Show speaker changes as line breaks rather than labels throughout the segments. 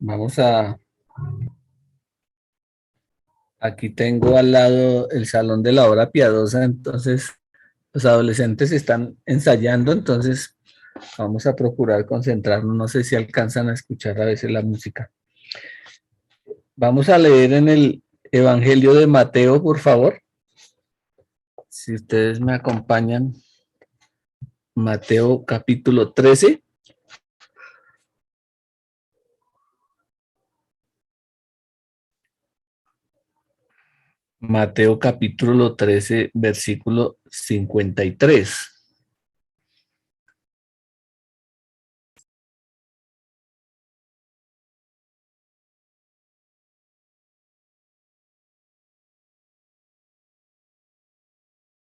Vamos a, aquí tengo al lado el salón de la hora piadosa, entonces los adolescentes están ensayando, entonces vamos a procurar concentrarnos, no sé si alcanzan a escuchar a veces la música. Vamos a leer en el Evangelio de Mateo, por favor, si ustedes me acompañan, Mateo capítulo 13. Mateo capítulo 13, versículo 53.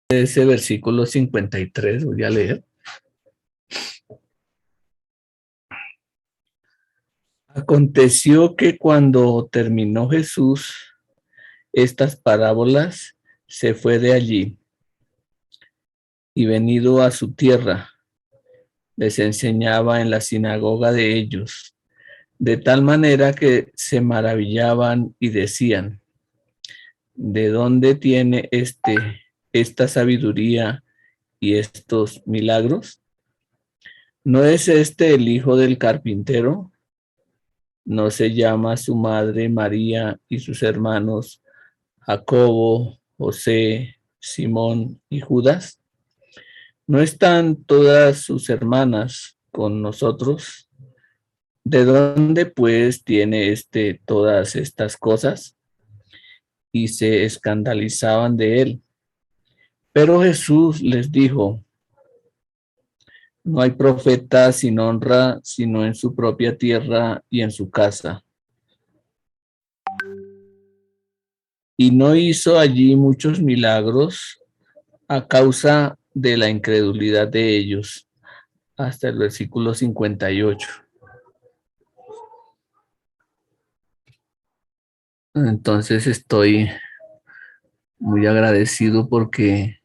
Ese versículo 53 voy a leer. Aconteció que cuando terminó Jesús estas parábolas, se fue de allí y venido a su tierra, les enseñaba en la sinagoga de ellos, de tal manera que se maravillaban y decían, ¿de dónde tiene esta sabiduría y estos milagros? ¿No es este el hijo del carpintero? ¿No se llama su madre María y sus hermanos Jacobo, José, Simón y Judas? ¿No están todas sus hermanas con nosotros? ¿De dónde pues tiene todas estas cosas? Y se escandalizaban de él. Pero Jesús les dijo, no hay profeta sin honra, sino en su propia tierra y en su casa. Y no hizo allí muchos milagros a causa de la incredulidad de ellos, hasta el versículo 58. Entonces estoy muy agradecido porque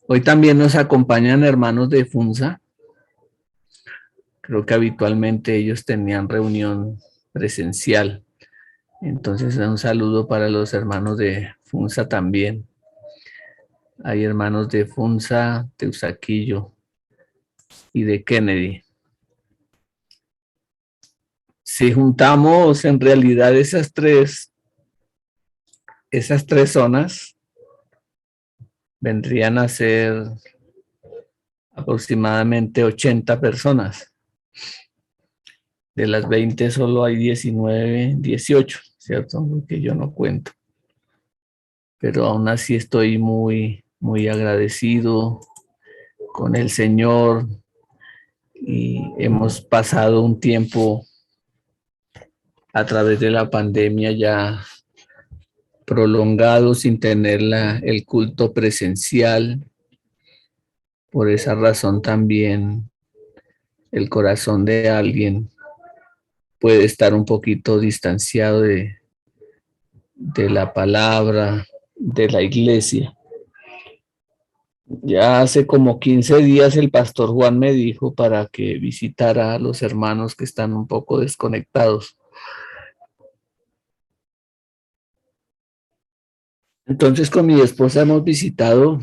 hoy también nos acompañan hermanos de FUNSA. Creo que habitualmente ellos tenían reunión presencial. Entonces un saludo para los hermanos de FUNSA también. Hay hermanos de FUNSA, Teusaquillo y de Kennedy. Si juntamos en realidad esas tres zonas, vendrían a ser aproximadamente 80 personas. De las 20 solo hay 19, 18, ¿cierto? Porque yo no cuento. Pero aún así estoy muy, muy agradecido con el Señor y hemos pasado un tiempo a través de la pandemia ya prolongado sin tener el culto presencial. Por esa razón también el corazón de alguien puede estar un poquito distanciado de la palabra, de la iglesia. Ya hace como 15 días el pastor Juan me dijo para que visitara a los hermanos que están un poco desconectados. Entonces con mi esposa hemos visitado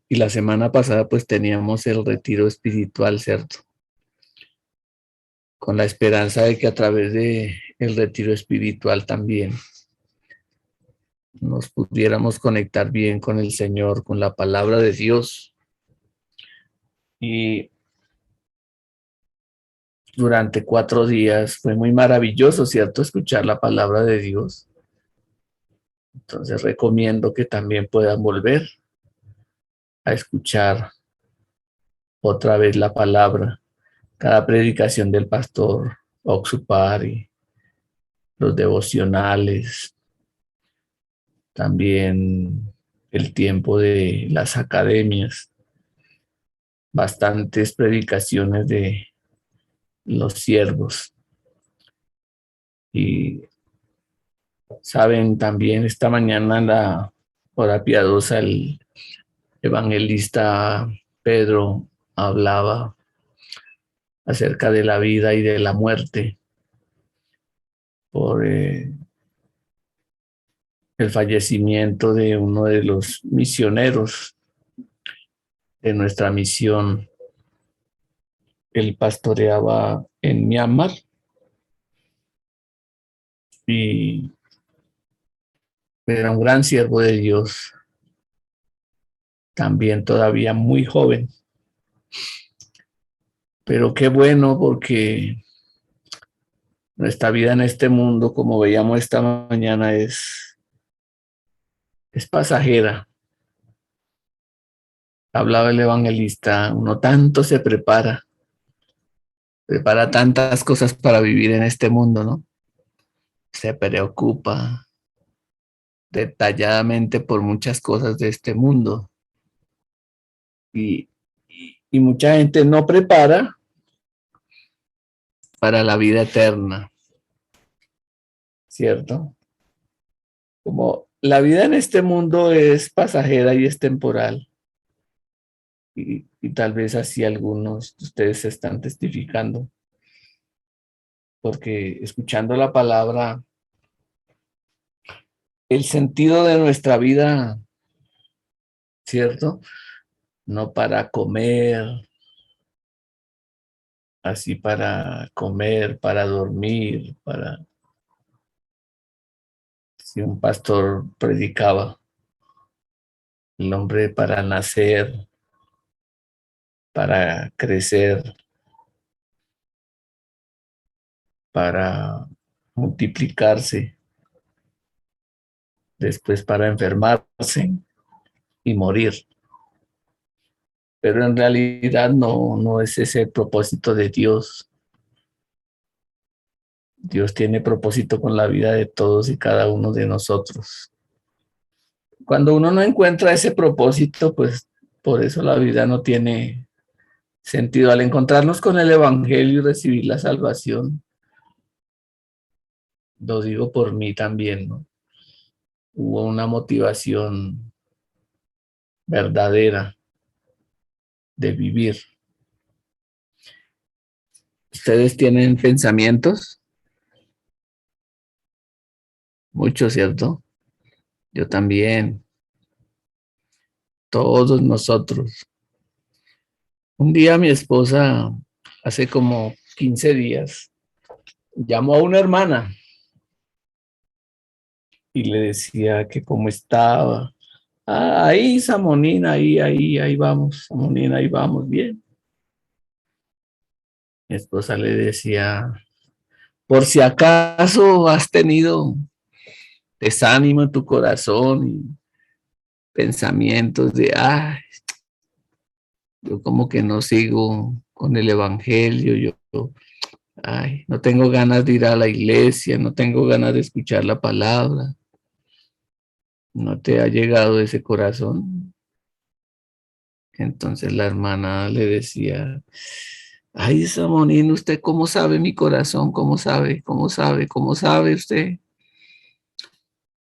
y la semana pasada pues teníamos el retiro espiritual, ¿cierto? Con la esperanza de que a través de el retiro espiritual también nos pudiéramos conectar bien con el Señor, con la palabra de Dios. Y durante 4 días fue muy maravilloso, ¿cierto? Escuchar la palabra de Dios. Entonces recomiendo que también puedan volver a escuchar otra vez la palabra, cada predicación del pastor Oxupar y los devocionales, también el tiempo de las academias, bastantes predicaciones de los siervos. Y saben, también esta mañana en la hora piadosa el evangelista Pedro hablaba acerca de la vida y de la muerte por el fallecimiento de uno de los misioneros de nuestra misión. Él pastoreaba en Myanmar y era un gran siervo de Dios, también todavía muy joven. Pero qué bueno, porque nuestra vida en este mundo, como veíamos esta mañana, es pasajera. Hablaba el evangelista, uno tanto se prepara tantas cosas para vivir en este mundo, ¿no? Se preocupa detalladamente por muchas cosas de este mundo y, y mucha gente no prepara para la vida eterna, ¿cierto? Como la vida en este mundo es pasajera y es temporal, y tal vez así algunos de ustedes se están testificando, porque escuchando la palabra, el sentido de nuestra vida, ¿cierto? No para comer, así para comer, para dormir, para... Si un pastor predicaba, el hombre para nacer, para crecer, para multiplicarse, después para enfermarse y morir. Pero en realidad no es ese el propósito de Dios. Dios tiene propósito con la vida de todos y cada uno de nosotros. Cuando uno no encuentra ese propósito, pues por eso la vida no tiene sentido. Al encontrarnos con el Evangelio y recibir la salvación, lo digo por mí también, ¿no? Hubo una motivación verdadera de vivir. ¿Ustedes tienen pensamientos? Mucho, ¿cierto? Yo también. Todos nosotros. Un día mi esposa, hace como 15 días, llamó a una hermana y le decía que cómo estaba. Ah, ahí, Samonina, ahí vamos, Samonina, ahí vamos, bien. Mi esposa le decía, por si acaso has tenido desánimo en tu corazón y pensamientos de, yo como que no sigo con el evangelio, no tengo ganas de ir a la iglesia, no tengo ganas de escuchar la palabra. ¿No te ha llegado ese corazón? Entonces la hermana le decía, ay, Samonín, ¿usted cómo sabe mi corazón? ¿Cómo sabe? ¿Cómo sabe? ¿Cómo sabe usted?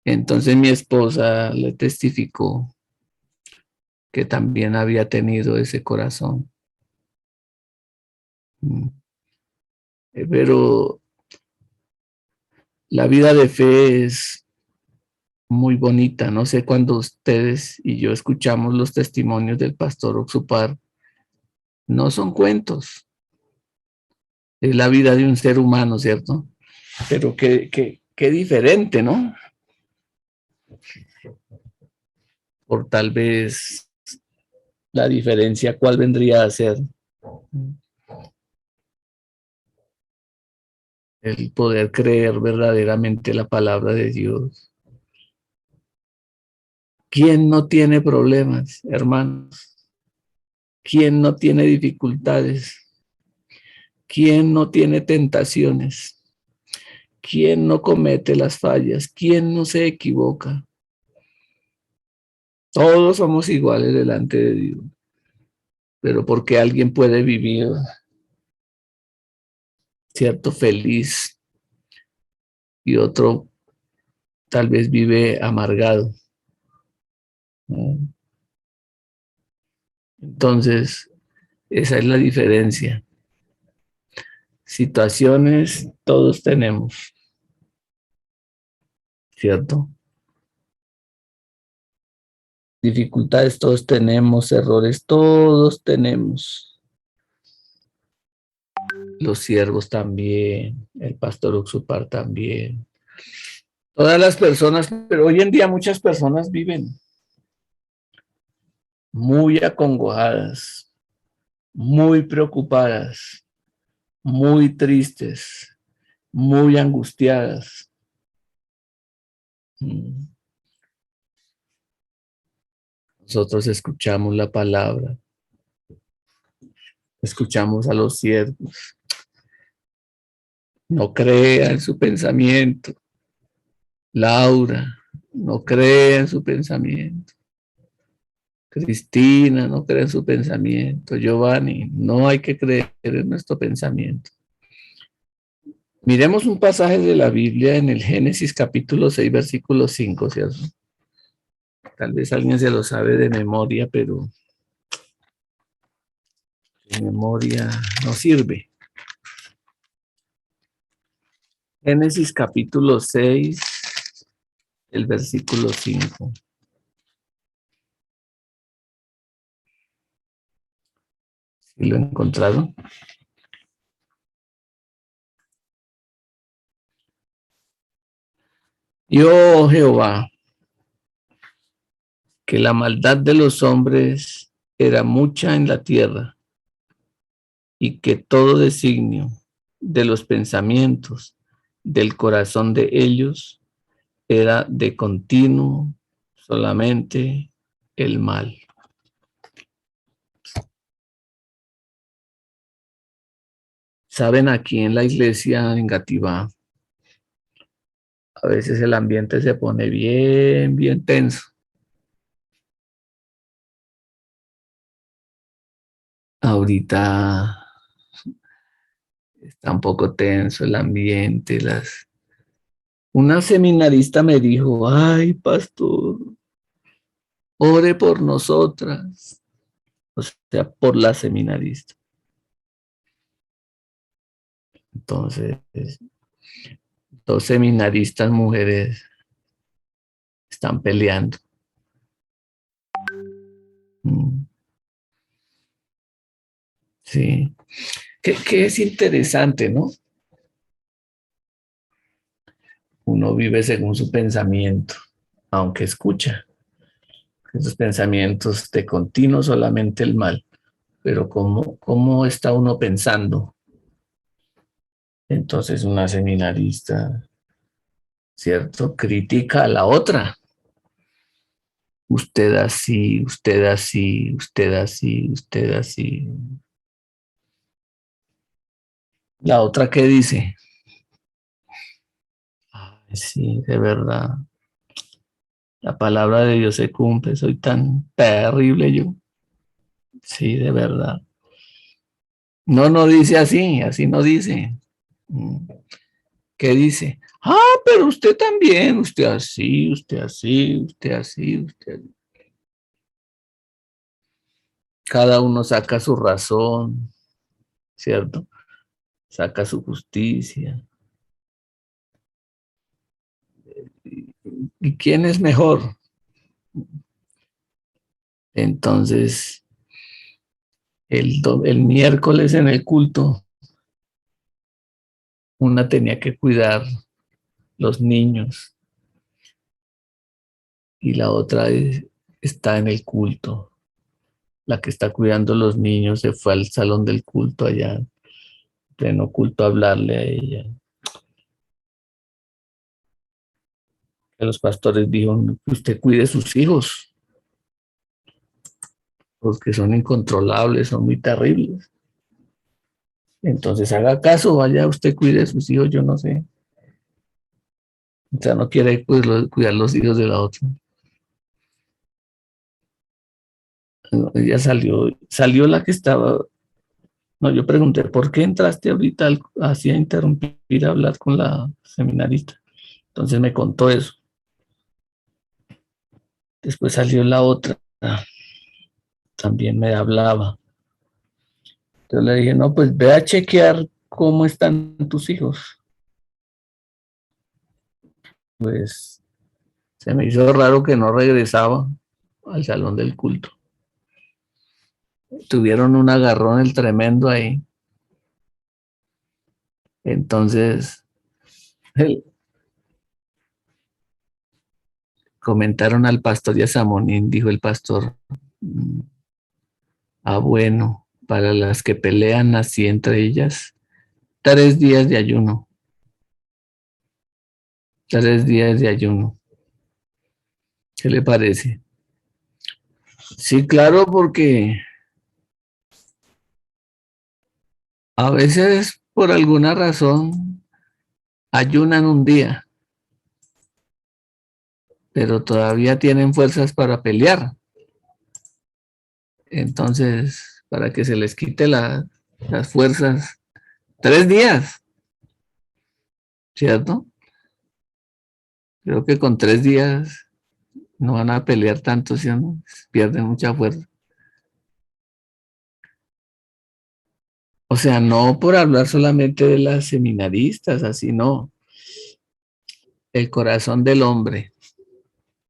Entonces mi esposa le testificó que también había tenido ese corazón. Pero la vida de fe es muy bonita. No sé cuando ustedes y yo escuchamos los testimonios del pastor Oxupar, no son cuentos, es la vida de un ser humano, ¿cierto? Pero qué diferente, ¿no? Por tal vez la diferencia, ¿cuál vendría a ser? El poder creer verdaderamente la palabra de Dios. ¿Quién no tiene problemas, hermanos? ¿Quién no tiene dificultades? ¿Quién no tiene tentaciones? ¿Quién no comete las fallas? ¿Quién no se equivoca? Todos somos iguales delante de Dios. Pero porque alguien puede vivir, cierto, feliz y otro tal vez vive amargado, ¿no? Entonces, esa es la diferencia. Situaciones todos tenemos, ¿cierto? Dificultades todos tenemos, errores todos tenemos. Los siervos también, el pastor Uxupar también. Todas las personas, pero hoy en día muchas personas viven muy acongojadas, muy preocupadas, muy tristes, muy angustiadas. Nosotros escuchamos la palabra, escuchamos a los siervos. No crea en su pensamiento. Laura, no crea en su pensamiento. Cristina, no cree en su pensamiento. Giovanni, no hay que creer en nuestro pensamiento. Miremos un pasaje de la Biblia en el Génesis capítulo 6, versículo 5, ¿cierto? Tal vez alguien se lo sabe de memoria, pero de memoria no sirve. Génesis capítulo 6, el versículo 5. ¿Sí lo encontraron? Yo, Jehová, que la maldad de los hombres era mucha en la tierra y que todo designio de los pensamientos del corazón de ellos era de continuo solamente el mal. Saben, aquí en la iglesia en Gativá, a veces el ambiente se pone bien tenso. Ahorita está un poco tenso el ambiente. Una seminarista me dijo, ay, pastor, ore por nosotras, o sea, por la seminarista. Entonces, dos seminaristas mujeres están peleando. Sí, que es interesante, ¿no? Uno vive según su pensamiento, aunque escucha esos pensamientos de continuo solamente el mal, pero ¿cómo está uno pensando? Entonces una seminarista, ¿cierto? Critica a la otra. Usted así, usted así, usted así, usted así. La otra, ¿qué dice? Ay, sí, de verdad. La palabra de Dios se cumple. Soy tan terrible yo. Sí, de verdad. No, no dice así, así no dice. ¿Qué dice? Ah, pero usted también, usted así, usted así, usted así, usted así. Cada uno saca su razón, ¿cierto? Saca su justicia. ¿Y quién es mejor? Entonces, el miércoles en el culto, una tenía que cuidar los niños y la otra está en el culto. La que está cuidando los niños se fue al salón del culto allá, pleno culto, a hablarle a ella. Que los pastores dijeron, usted cuide sus hijos, porque son incontrolables, son muy terribles. Entonces haga caso, vaya usted cuide a sus hijos, yo no sé. O sea, no quiere pues, cuidar los hijos de la otra. No, ella salió la que estaba. No, yo pregunté, ¿por qué entraste ahorita así a interrumpir a hablar con la seminarista? Entonces me contó eso. Después salió la otra, también me hablaba. Entonces le dije, no, pues ve a chequear ¿cómo están tus hijos? Pues se me hizo raro que no regresaba al salón del culto. Tuvieron un agarrón el tremendo ahí. Entonces, comentaron al pastor y a Samonín, dijo el pastor, bueno, para las que pelean así entre ellas, 3 días de ayuno, 3 días de ayuno. ¿Qué le parece? Sí, claro, porque a veces por alguna razón ayunan un día, pero todavía tienen fuerzas para pelear. Entonces, para que se les quite las fuerzas, 3 días, ¿cierto? Creo que con 3 días no van a pelear tanto, ¿sí o no? Pierden mucha fuerza. O sea, no por hablar solamente de las seminaristas, así no. El corazón del hombre,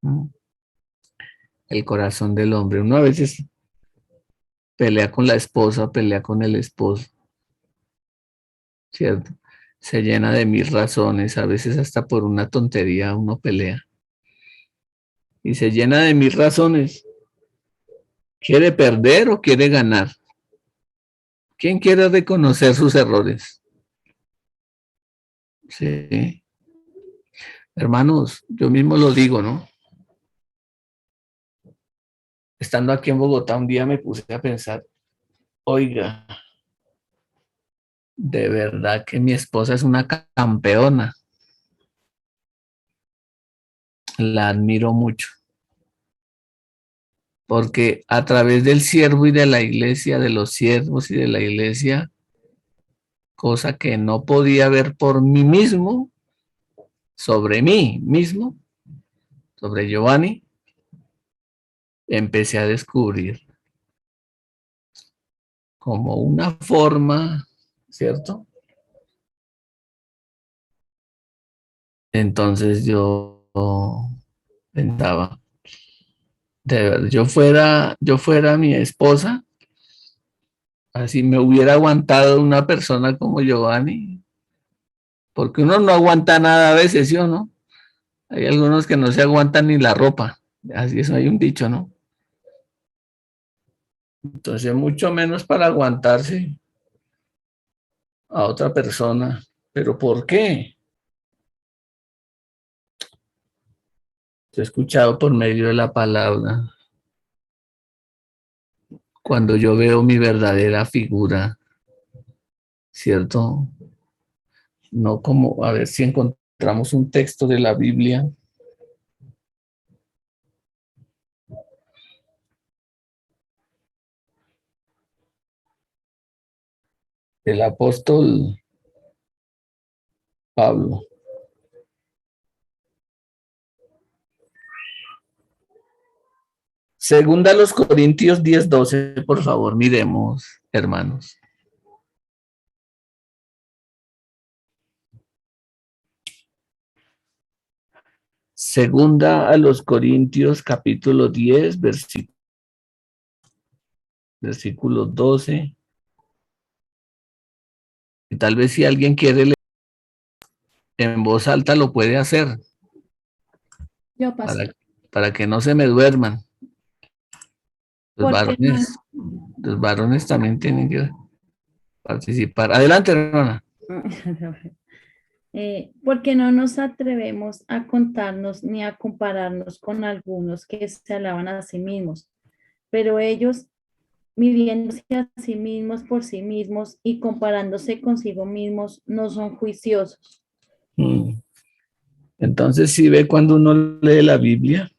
¿no? El corazón del hombre. Uno a veces pelea con la esposa, pelea con el esposo, ¿cierto? Se llena de mil razones, a veces hasta por una tontería uno pelea. Y se llena de mil razones. ¿Quiere perder o quiere ganar? ¿Quién quiere reconocer sus errores? Sí. Hermanos, yo mismo lo digo, ¿no? Estando aquí en Bogotá, un día me puse a pensar, oiga, de verdad que mi esposa es una campeona. La admiro mucho. Porque a través del siervo y de la iglesia, de los siervos y de la iglesia, cosa que no podía ver por mí mismo, sobre mí mismo, sobre Giovanni, empecé a descubrir como una forma, ¿cierto? Entonces yo pensaba, de verdad, yo fuera mi esposa, así me hubiera aguantado una persona como Giovanni, porque uno no aguanta nada a veces, ¿sí o no? Hay algunos que no se aguantan ni la ropa, así eso hay un dicho, ¿no? Entonces, mucho menos para aguantarse a otra persona. ¿Pero por qué? Yo he escuchado por medio de la palabra, cuando yo veo mi verdadera figura, ¿cierto? No como, a ver si encontramos un texto de la Biblia, del apóstol Pablo. Segunda a los Corintios 10:12, por favor, miremos, hermanos. Segunda a los Corintios, capítulo 10, versículo 12. Y tal vez si alguien quiere leer en voz alta lo puede hacer
Yo paso.
para que no se me duerman. Los
Porque no,
varones, los varones también tienen que participar. Adelante, hermana.
porque no nos atrevemos a contarnos ni a compararnos con algunos que se alaban a sí mismos, pero ellos, midiéndose a sí mismos por sí mismos y comparándose consigo mismos, no son juiciosos.
Entonces, si ve cuando uno lee la Biblia,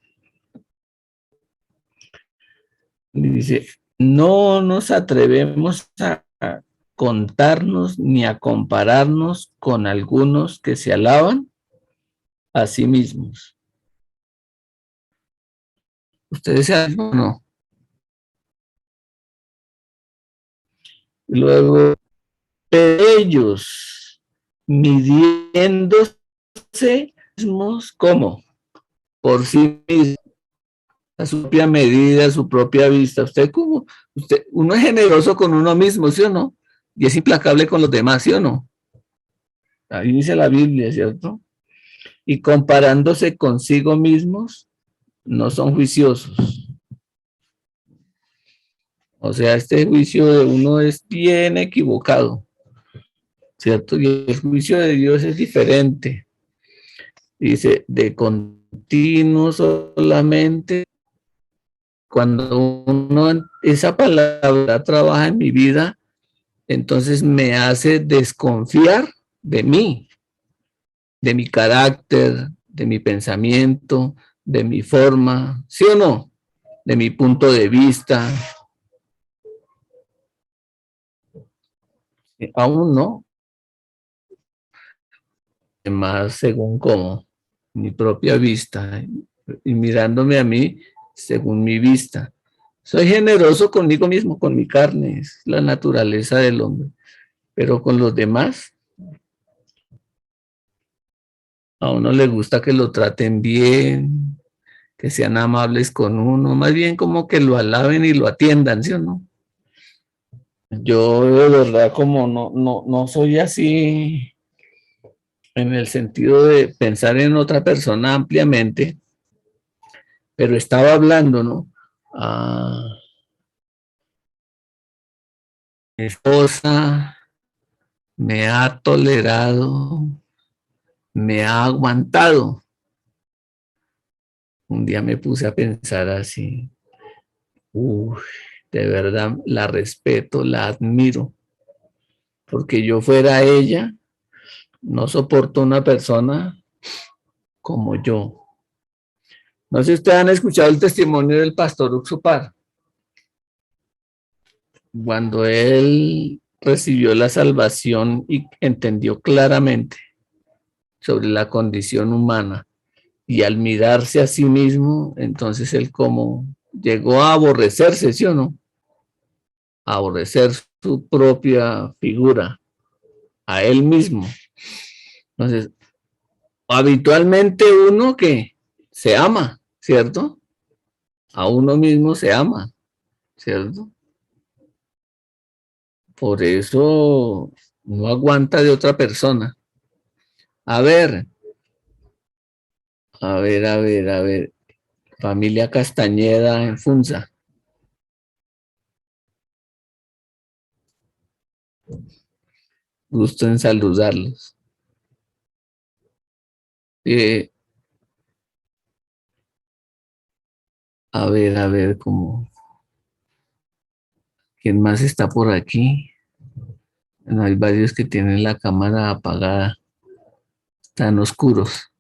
dice, no nos atrevemos a contarnos ni a compararnos con algunos que se alaban a sí mismos. ¿Ustedes se alaban o no? Luego Pero ellos, midiéndose mismos, ¿cómo? Por sí mismos, a su propia medida, a su propia vista. Usted como, uno es generoso con uno mismo, ¿sí o no? Y es implacable con los demás, ¿sí o no? Ahí dice la Biblia, ¿cierto? Y comparándose consigo mismos, no son juiciosos. O sea, este juicio de uno es bien equivocado, ¿cierto? Y el juicio de Dios es diferente. Dice, de continuo solamente, cuando uno, esa palabra trabaja en mi vida, entonces me hace desconfiar de mí, de mi carácter, de mi pensamiento, de mi forma, ¿sí o no? De mi punto de vista. Aún no, más según cómo, mi propia vista, y mirándome a mí según mi vista. Soy generoso conmigo mismo, con mi carne, es la naturaleza del hombre, pero con los demás, a uno le gusta que lo traten bien, que sean amables con uno, más bien como que lo alaben y lo atiendan, ¿sí o no? Yo de verdad como no soy así en el sentido de pensar en otra persona ampliamente, pero estaba hablando, ¿no? Mi esposa me ha tolerado, me ha aguantado. Un día me puse a pensar así, uff, de verdad la respeto, la admiro, porque yo fuera ella, no soporto una persona como yo. No sé si ustedes han escuchado el testimonio del pastor Uxupar. Cuando él recibió la salvación y entendió claramente sobre la condición humana, y al mirarse a sí mismo, entonces él como llegó a aborrecerse, ¿sí o no? A aborrecer su propia figura, a él mismo. Entonces, habitualmente uno que se ama, ¿cierto? A uno mismo se ama, ¿cierto? Por eso no aguanta de otra persona. A ver, a ver. Familia Castañeda en Funza. Gusto en saludarlos. Eh, a ver, como, ¿quién más está por aquí? Bueno, hay varios que tienen la cámara apagada. Están oscuros,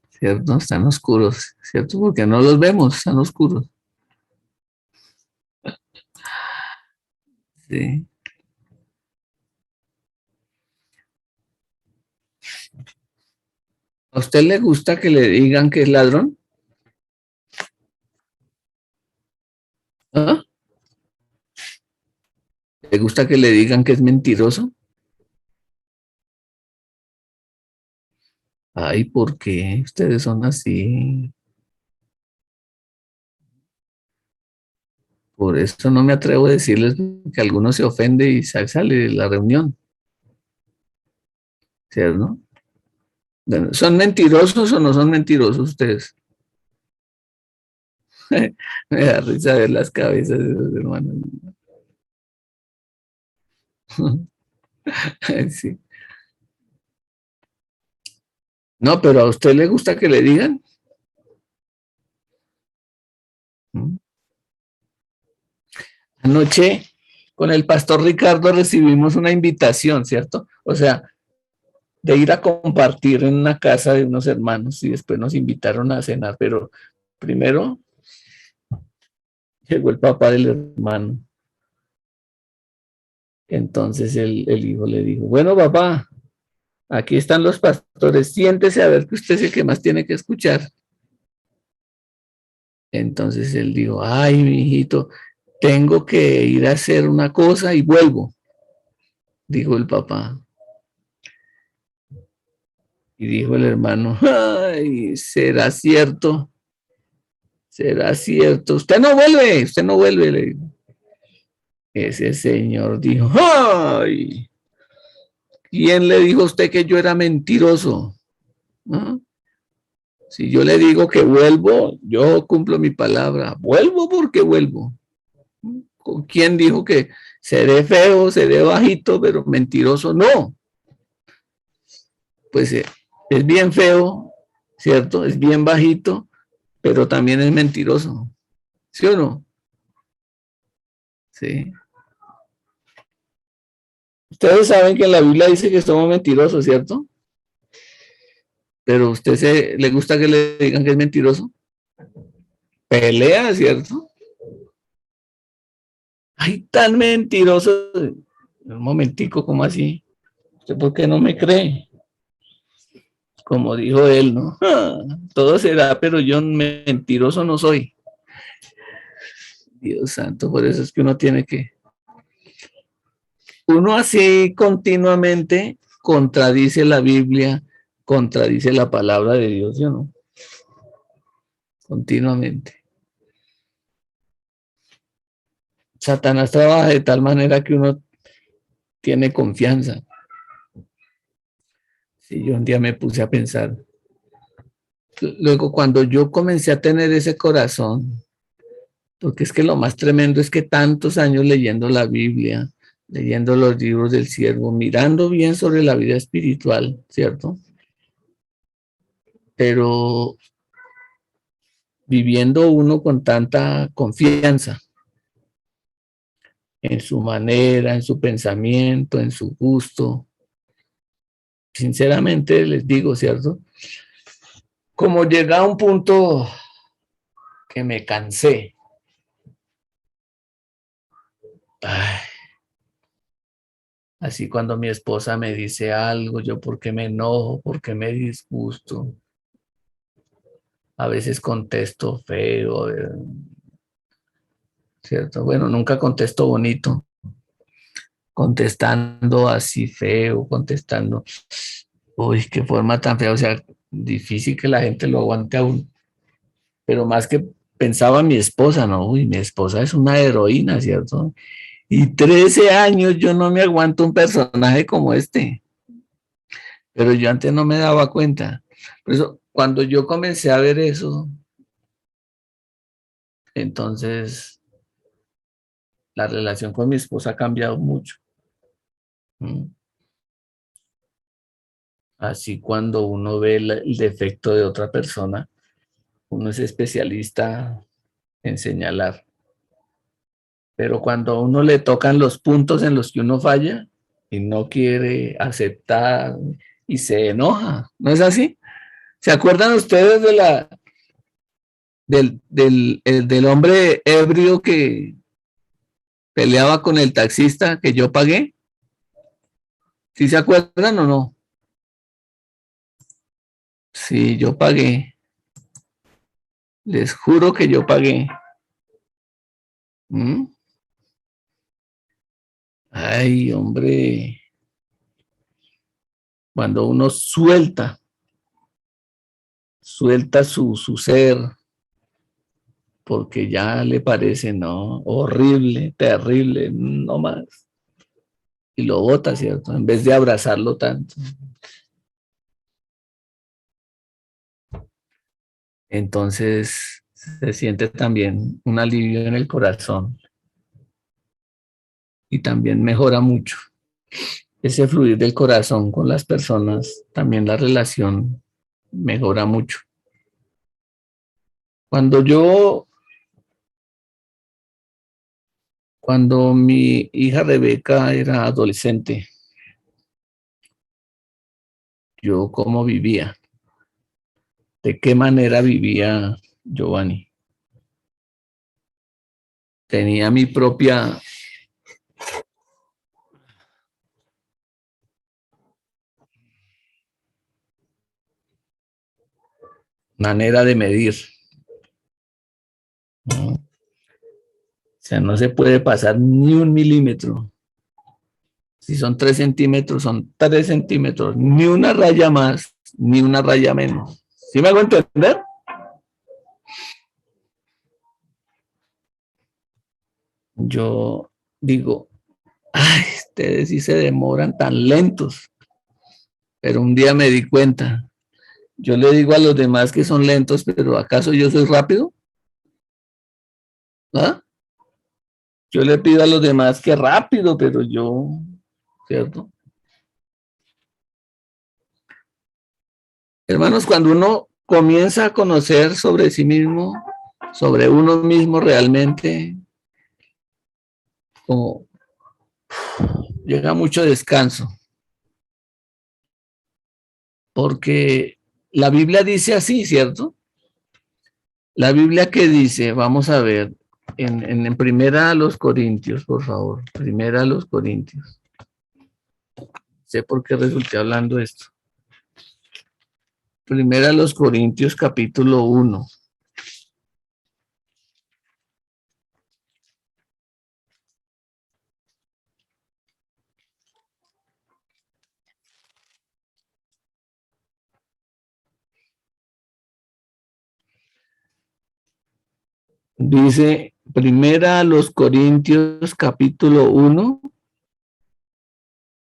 ¿cierto? Están oscuros, ¿cierto? Porque no los vemos, están oscuros. Sí. ¿A usted le gusta que le digan que es ladrón? ¿Ah? ¿Le gusta que le digan que es mentiroso? Ay, ¿por qué ustedes son así? Por eso no me atrevo a decirles que alguno se ofende y sale de la reunión, ¿cierto? Bueno, ¿son mentirosos o no son mentirosos ustedes? Me da risa ver las cabezas de los hermanos. Sí. No, pero ¿a usted le gusta que le digan? Anoche con el pastor Ricardo recibimos una invitación, ¿cierto? O sea, de ir a compartir en una casa de unos hermanos y después nos invitaron a cenar, pero primero llegó el papá del hermano. Entonces el hijo le dijo, bueno, papá, aquí están los pastores, siéntese a ver que usted es el que más tiene que escuchar. Entonces él dijo, ay, mi hijito, tengo que ir a hacer una cosa y vuelvo, dijo el papá. Y dijo el hermano, ay, será cierto, será cierto. Usted no vuelve, le digo. Ese señor dijo, ay, ¿quién le dijo a usted que yo era mentiroso? ¿Ah? Si yo le digo que vuelvo, yo cumplo mi palabra. Vuelvo porque vuelvo. ¿Con quién dijo que seré feo, seré bajito, pero mentiroso? No. Pues es bien feo, ¿cierto? Es bien bajito, pero también es mentiroso. ¿Sí o no? Sí. Ustedes saben que en la Biblia dice que somos mentirosos, ¿cierto? Pero a usted le gusta que le digan que es mentiroso. Pelea, ¿cierto? Ay, tan mentiroso. Un momentico, ¿cómo así? ¿Usted por qué no me cree? Como dijo él, ¿no? Todo será, pero yo mentiroso no soy. Dios santo, por eso es que uno así continuamente contradice la Biblia, contradice la palabra de Dios, ¿sí o no? Continuamente. Satanás trabaja de tal manera que uno tiene confianza. Si yo un día me puse a pensar, luego cuando yo comencé a tener ese corazón, porque es que lo más tremendo es que tantos años leyendo la Biblia, leyendo los libros del siervo, mirando bien sobre la vida espiritual, ¿cierto? Pero viviendo uno con tanta confianza en su manera, en su pensamiento, en su gusto. Sinceramente les digo, ¿cierto? Como llega a un punto que me cansé. Ay, así cuando mi esposa me dice algo, yo por qué me enojo, por qué me disgusto. A veces contesto feo, ¿cierto? Bueno, nunca contesto bonito, contestando así feo, contestando, uy, qué forma tan fea, o sea, difícil que la gente lo aguante aún. Pero más que pensaba mi esposa, ¿no? Uy, mi esposa es una heroína, ¿cierto? Y 13 años yo no me aguanto un personaje como este, pero yo antes no me daba cuenta. Por eso, cuando yo comencé a ver eso, entonces la relación con mi esposa ha cambiado mucho. ¿Mm? Así cuando uno ve el defecto de otra persona, uno es especialista en señalar. Pero cuando a uno le tocan los puntos en los que uno falla y no quiere aceptar y se enoja, ¿no es así? ¿Se acuerdan ustedes de del hombre ebrio que peleaba con el taxista que yo pagué? ¿Sí se acuerdan o no? Sí, yo pagué. Les juro que yo pagué. ¿Mm? Ay, hombre, cuando uno suelta su ser, porque ya le parece, ¿no? Horrible, terrible, no más. Y lo bota, ¿cierto? En vez de abrazarlo tanto. Entonces se siente también un alivio en el corazón y también mejora mucho. Ese fluir del corazón con las personas, también la relación mejora mucho. Cuando yo, cuando mi hija Rebeca era adolescente, yo cómo vivía, de qué manera vivía Giovanni. Tenía mi propia manera de medir, ¿no? sea, no se puede pasar ni un milímetro. Si son 3 centímetros, son 3 centímetros. Ni una raya más, ni una raya menos. ¿Sí me hago entender? Yo digo, ay, ustedes sí se demoran tan lentos. Pero un día me di cuenta. Yo le digo a los demás que son lentos, pero ¿acaso yo soy rápido? ¿Ah? Yo le pido a los demás que rápido, pero yo, ¿cierto? Hermanos, cuando uno comienza a conocer sobre sí mismo, sobre uno mismo realmente, como llega mucho descanso, porque la Biblia dice así, ¿cierto? La Biblia que dice, vamos a ver, en primera a los Corintios, por favor, primera a los Corintios. Sé por qué resulté hablando esto. Primera a los Corintios, capítulo 1. Dice, primera a los Corintios, capítulo 1,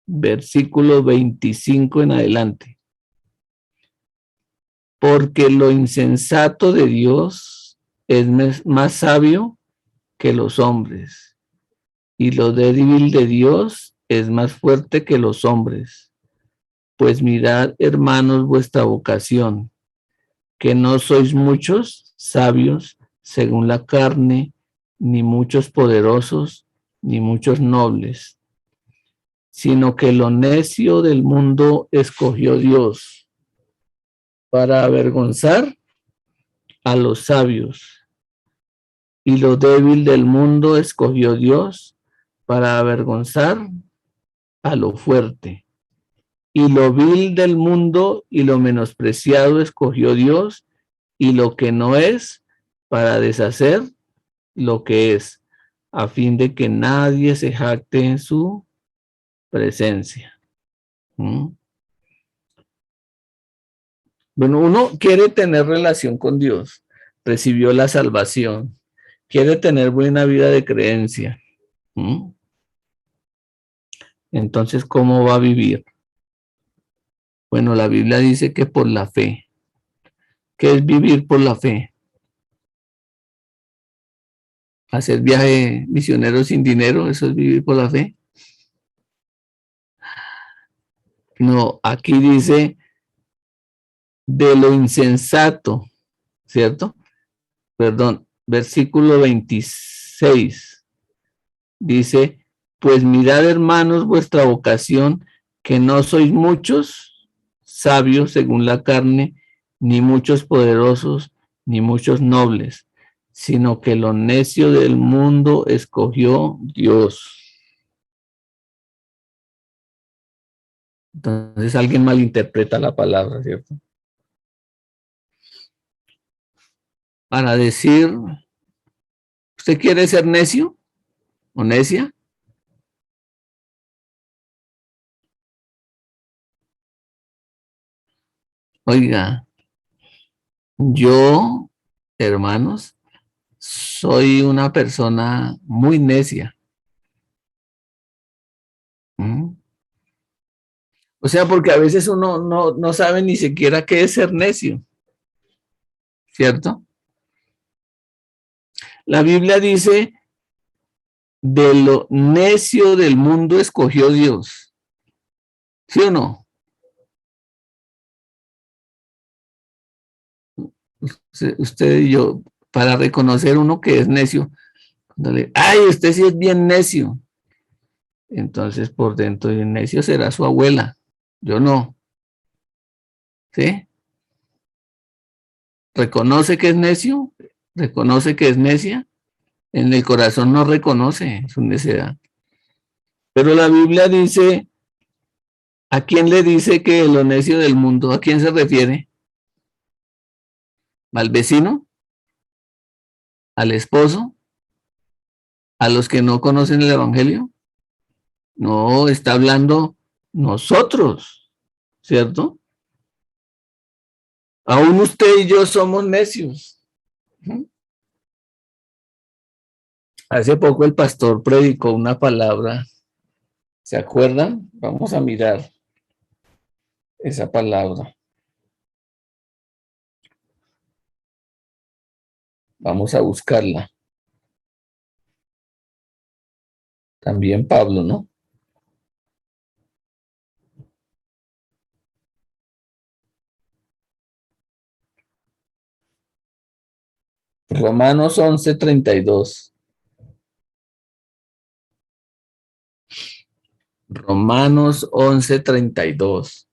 versículo 25 en adelante. Porque lo insensato de Dios es más sabio que los hombres, y lo débil de Dios es más fuerte que los hombres. Pues mirad, hermanos, vuestra vocación, que no sois muchos sabios según la carne, ni muchos poderosos, ni muchos nobles, sino que lo necio del mundo escogió Dios para avergonzar a los sabios, y lo débil del mundo escogió Dios para avergonzar a lo fuerte, y lo vil del mundo y lo menospreciado escogió Dios, y lo que no es, para deshacer lo que es, a fin de que nadie se jacte en su presencia. ¿Mm? Bueno, uno quiere tener relación con Dios, recibió la salvación, quiere tener buena vida de creencia. ¿Mm? Entonces, ¿cómo va a vivir? Bueno, la Biblia dice que por la fe. ¿Qué es vivir por la fe? Hacer viaje misionero sin dinero, ¿eso es vivir por la fe? No, aquí dice de lo insensato, ¿cierto? Perdón, versículo 26. Dice, pues mirad, hermanos, vuestra vocación, que no sois muchos sabios según la carne, ni muchos poderosos, ni muchos nobles, sino que lo necio del mundo escogió Dios. Entonces alguien malinterpreta la palabra, ¿cierto? Para decir, ¿usted quiere ser necio o necia? Oiga, yo, hermanos, soy una persona muy necia. ¿Mm? O sea, porque a veces uno no sabe ni siquiera qué es ser necio, ¿cierto? La Biblia dice, de lo necio del mundo escogió Dios. ¿Sí o no? Usted y yo, para reconocer uno que es necio, ay, usted sí es bien necio. Entonces, por dentro de necio será su abuela. Yo no. ¿Sí? ¿Reconoce que es necio? ¿Reconoce que es necia? En el corazón no reconoce su necedad. Pero la Biblia dice, ¿a quién le dice que lo necio del mundo? ¿A quién se refiere? ¿Al vecino? ¿Al esposo? a los que no conocen el Evangelio? No, está hablando nosotros, ¿cierto? Aún usted y yo somos necios. Hace poco el pastor predicó una palabra, ¿se acuerdan? Vamos a mirar esa palabra. Vamos a buscarla. También Pablo, ¿no? Romanos 11:32. Romanos 11:32.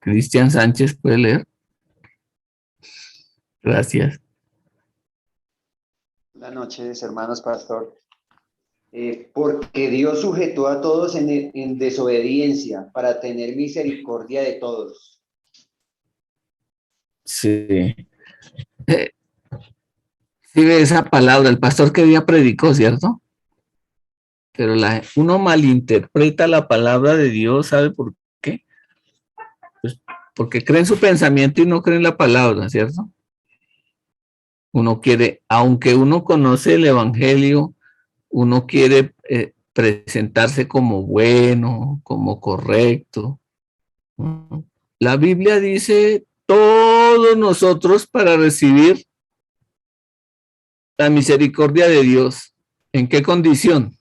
Cristian Sánchez, ¿puede leer? Gracias.
Buenas noches, hermanos pastor. Porque Dios sujetó a todos en desobediencia para tener misericordia de todos.
Sí. Sí ve esa palabra, el pastor que día predicó, ¿cierto? Pero uno malinterpreta la palabra de Dios, ¿sabe por qué? Pues porque cree en su pensamiento y no cree en la palabra, ¿cierto? Uno quiere, aunque uno conoce el Evangelio, uno quiere presentarse como bueno, como correcto. La Biblia dice, todos nosotros para recibir la misericordia de Dios. ¿En qué condición?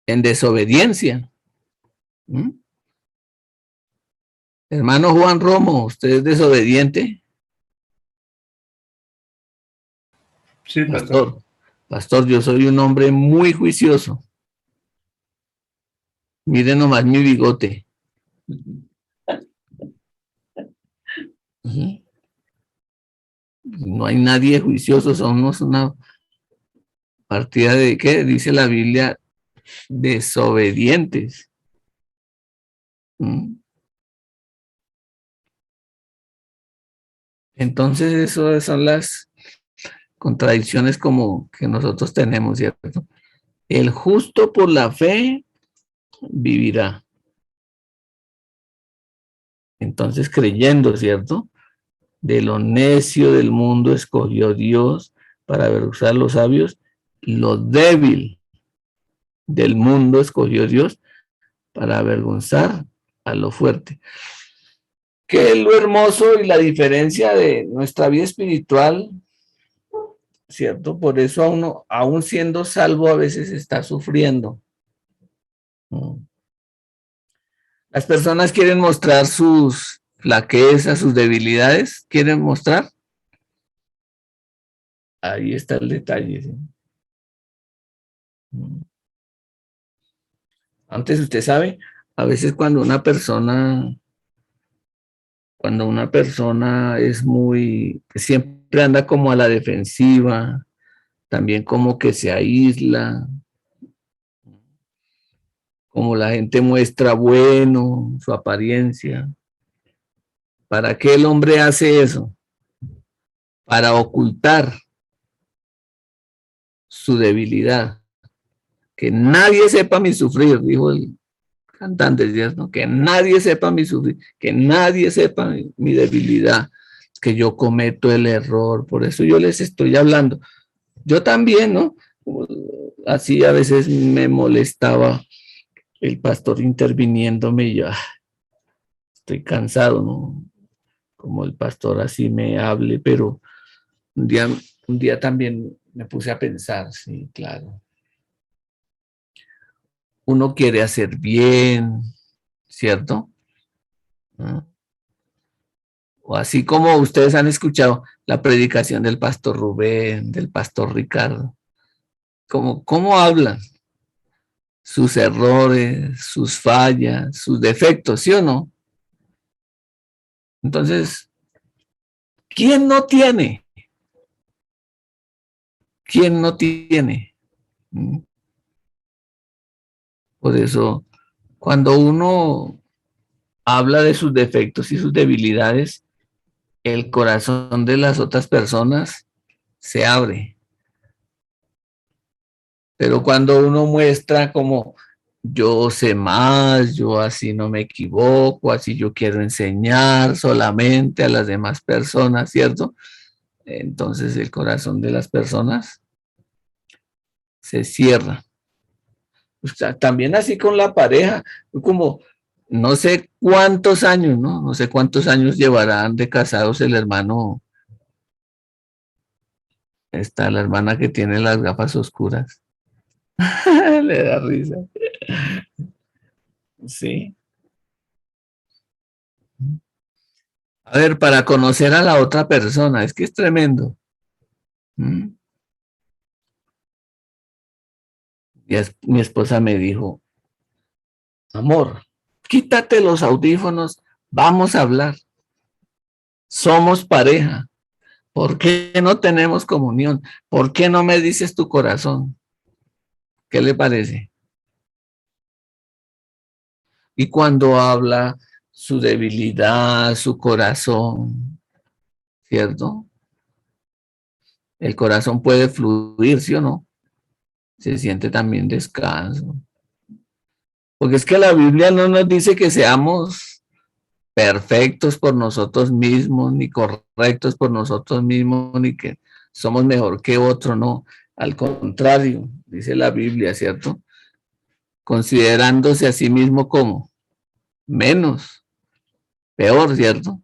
En desobediencia. Hermano Juan Romo, ¿usted es desobediente?
Sí, pastor.
Pastor, yo soy un hombre muy juicioso. Mire nomás mi bigote. No hay nadie juicioso, somos una partida de, ¿qué dice la Biblia? Desobedientes. Entonces, eso son las contradicciones como que nosotros tenemos, ¿cierto? El justo por la fe vivirá. Entonces, creyendo, ¿cierto? De lo necio del mundo escogió Dios para avergonzar a los sabios, lo débil del mundo escogió Dios para avergonzar a lo fuerte. ¿Qué es lo hermoso y la diferencia de nuestra vida espiritual? ¿Cierto? Por eso uno, aún siendo salvo, a veces está sufriendo. Las personas quieren mostrar sus flaquezas, sus debilidades. ¿Quieren mostrar? Ahí está el detalle. ¿Sí? Antes usted sabe, a veces cuando una persona es muy, siempre anda como a la defensiva, también como que se aísla, como la gente muestra bueno, su apariencia. ¿Para qué el hombre hace eso? Para ocultar su debilidad. Que nadie sepa mi sufrir, dijo el cantante, ¿cierto? Que nadie sepa mi sufrir, que nadie sepa mi debilidad, que yo cometo el error. Por eso yo les estoy hablando. Yo también, ¿no? Así a veces me molestaba el pastor interviniéndome y yo estoy cansado, ¿no? Como el pastor así me hable, pero un día también me puse a pensar, sí, claro. Uno quiere hacer bien, ¿cierto? O así como ustedes han escuchado la predicación del pastor Rubén, del pastor Ricardo, ¿cómo hablan? Sus errores, sus fallas, sus defectos, ¿sí o no? Entonces, ¿quién no tiene? ¿Quién no tiene? Por eso, cuando uno habla de sus defectos y sus debilidades, el corazón de las otras personas se abre. Pero cuando uno muestra como yo sé más, yo así no me equivoco, así yo quiero enseñar solamente a las demás personas, ¿cierto? Entonces el corazón de las personas se cierra. O sea, también así con la pareja, como no sé cuántos años, ¿no? No sé cuántos años llevarán de casados el hermano. Está la hermana que tiene las gafas oscuras. Le da risa. Sí. A ver, para conocer a la otra persona, es que es tremendo. ¿Mm? Mi esposa me dijo, amor, quítate los audífonos, vamos a hablar. Somos pareja. ¿Por qué no tenemos comunión? ¿Por qué no me dices tu corazón? ¿Qué le parece? Y cuando habla su debilidad, su corazón, ¿cierto? El corazón puede fluir, ¿sí o no? Se siente también descanso. Porque es que la Biblia no nos dice que seamos perfectos por nosotros mismos, ni correctos por nosotros mismos, ni que somos mejor que otro, no. Al contrario, dice la Biblia, ¿cierto? Considerándose a sí mismo como menos, peor, ¿cierto?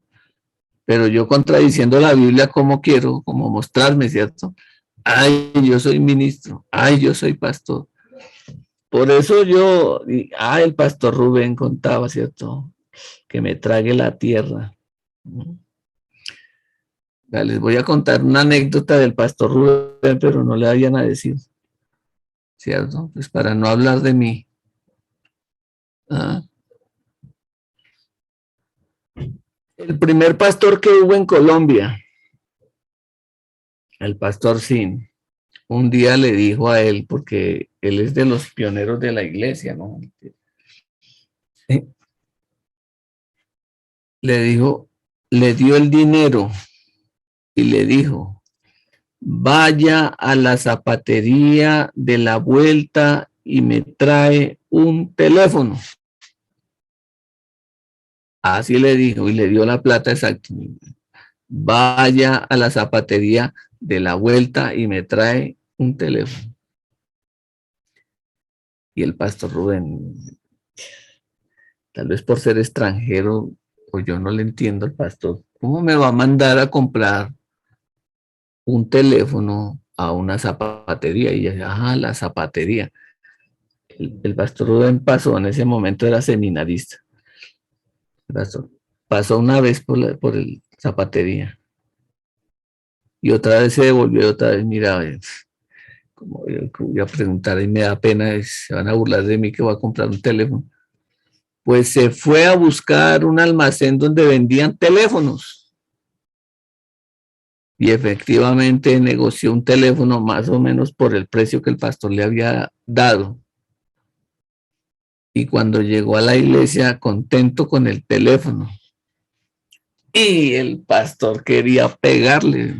Pero yo contradiciendo la Biblia, ¿cómo quiero? Como mostrarme, ¿cierto? Ay, yo soy ministro, ay, yo soy pastor. Por eso el pastor Rubén contaba, ¿cierto? Que me trague la tierra. Ya les voy a contar una anécdota del pastor Rubén, pero no le vayan a decir, ¿cierto? Pues para no hablar de mí. ¿Ah? El primer pastor que hubo en Colombia, el pastor Sin, un día le dijo a él, porque él es de los pioneros de la iglesia, ¿no? Le dijo, le dio el dinero y le dijo, vaya a la zapatería de la vuelta y me trae un teléfono. Así le dijo y le dio la plata exacta. Vaya a la zapatería de la vuelta y me trae un teléfono. Y el pastor Rubén, tal vez por ser extranjero, o yo no le entiendo al pastor, ¿cómo me va a mandar a comprar un teléfono a una zapatería? Y ella, ajá, la zapatería. El pastor Rubén pasó, en ese momento era seminarista. Pasó una vez por el zapatería y otra vez se devolvió y otra vez miraba, como yo voy a preguntar y me da pena, se van a burlar de mí que voy a comprar un teléfono. Pues se fue a buscar un almacén donde vendían teléfonos y efectivamente negoció un teléfono más o menos por el precio que el pastor le había dado. Y cuando llegó a la iglesia, contento con el teléfono, y el pastor quería pegarle.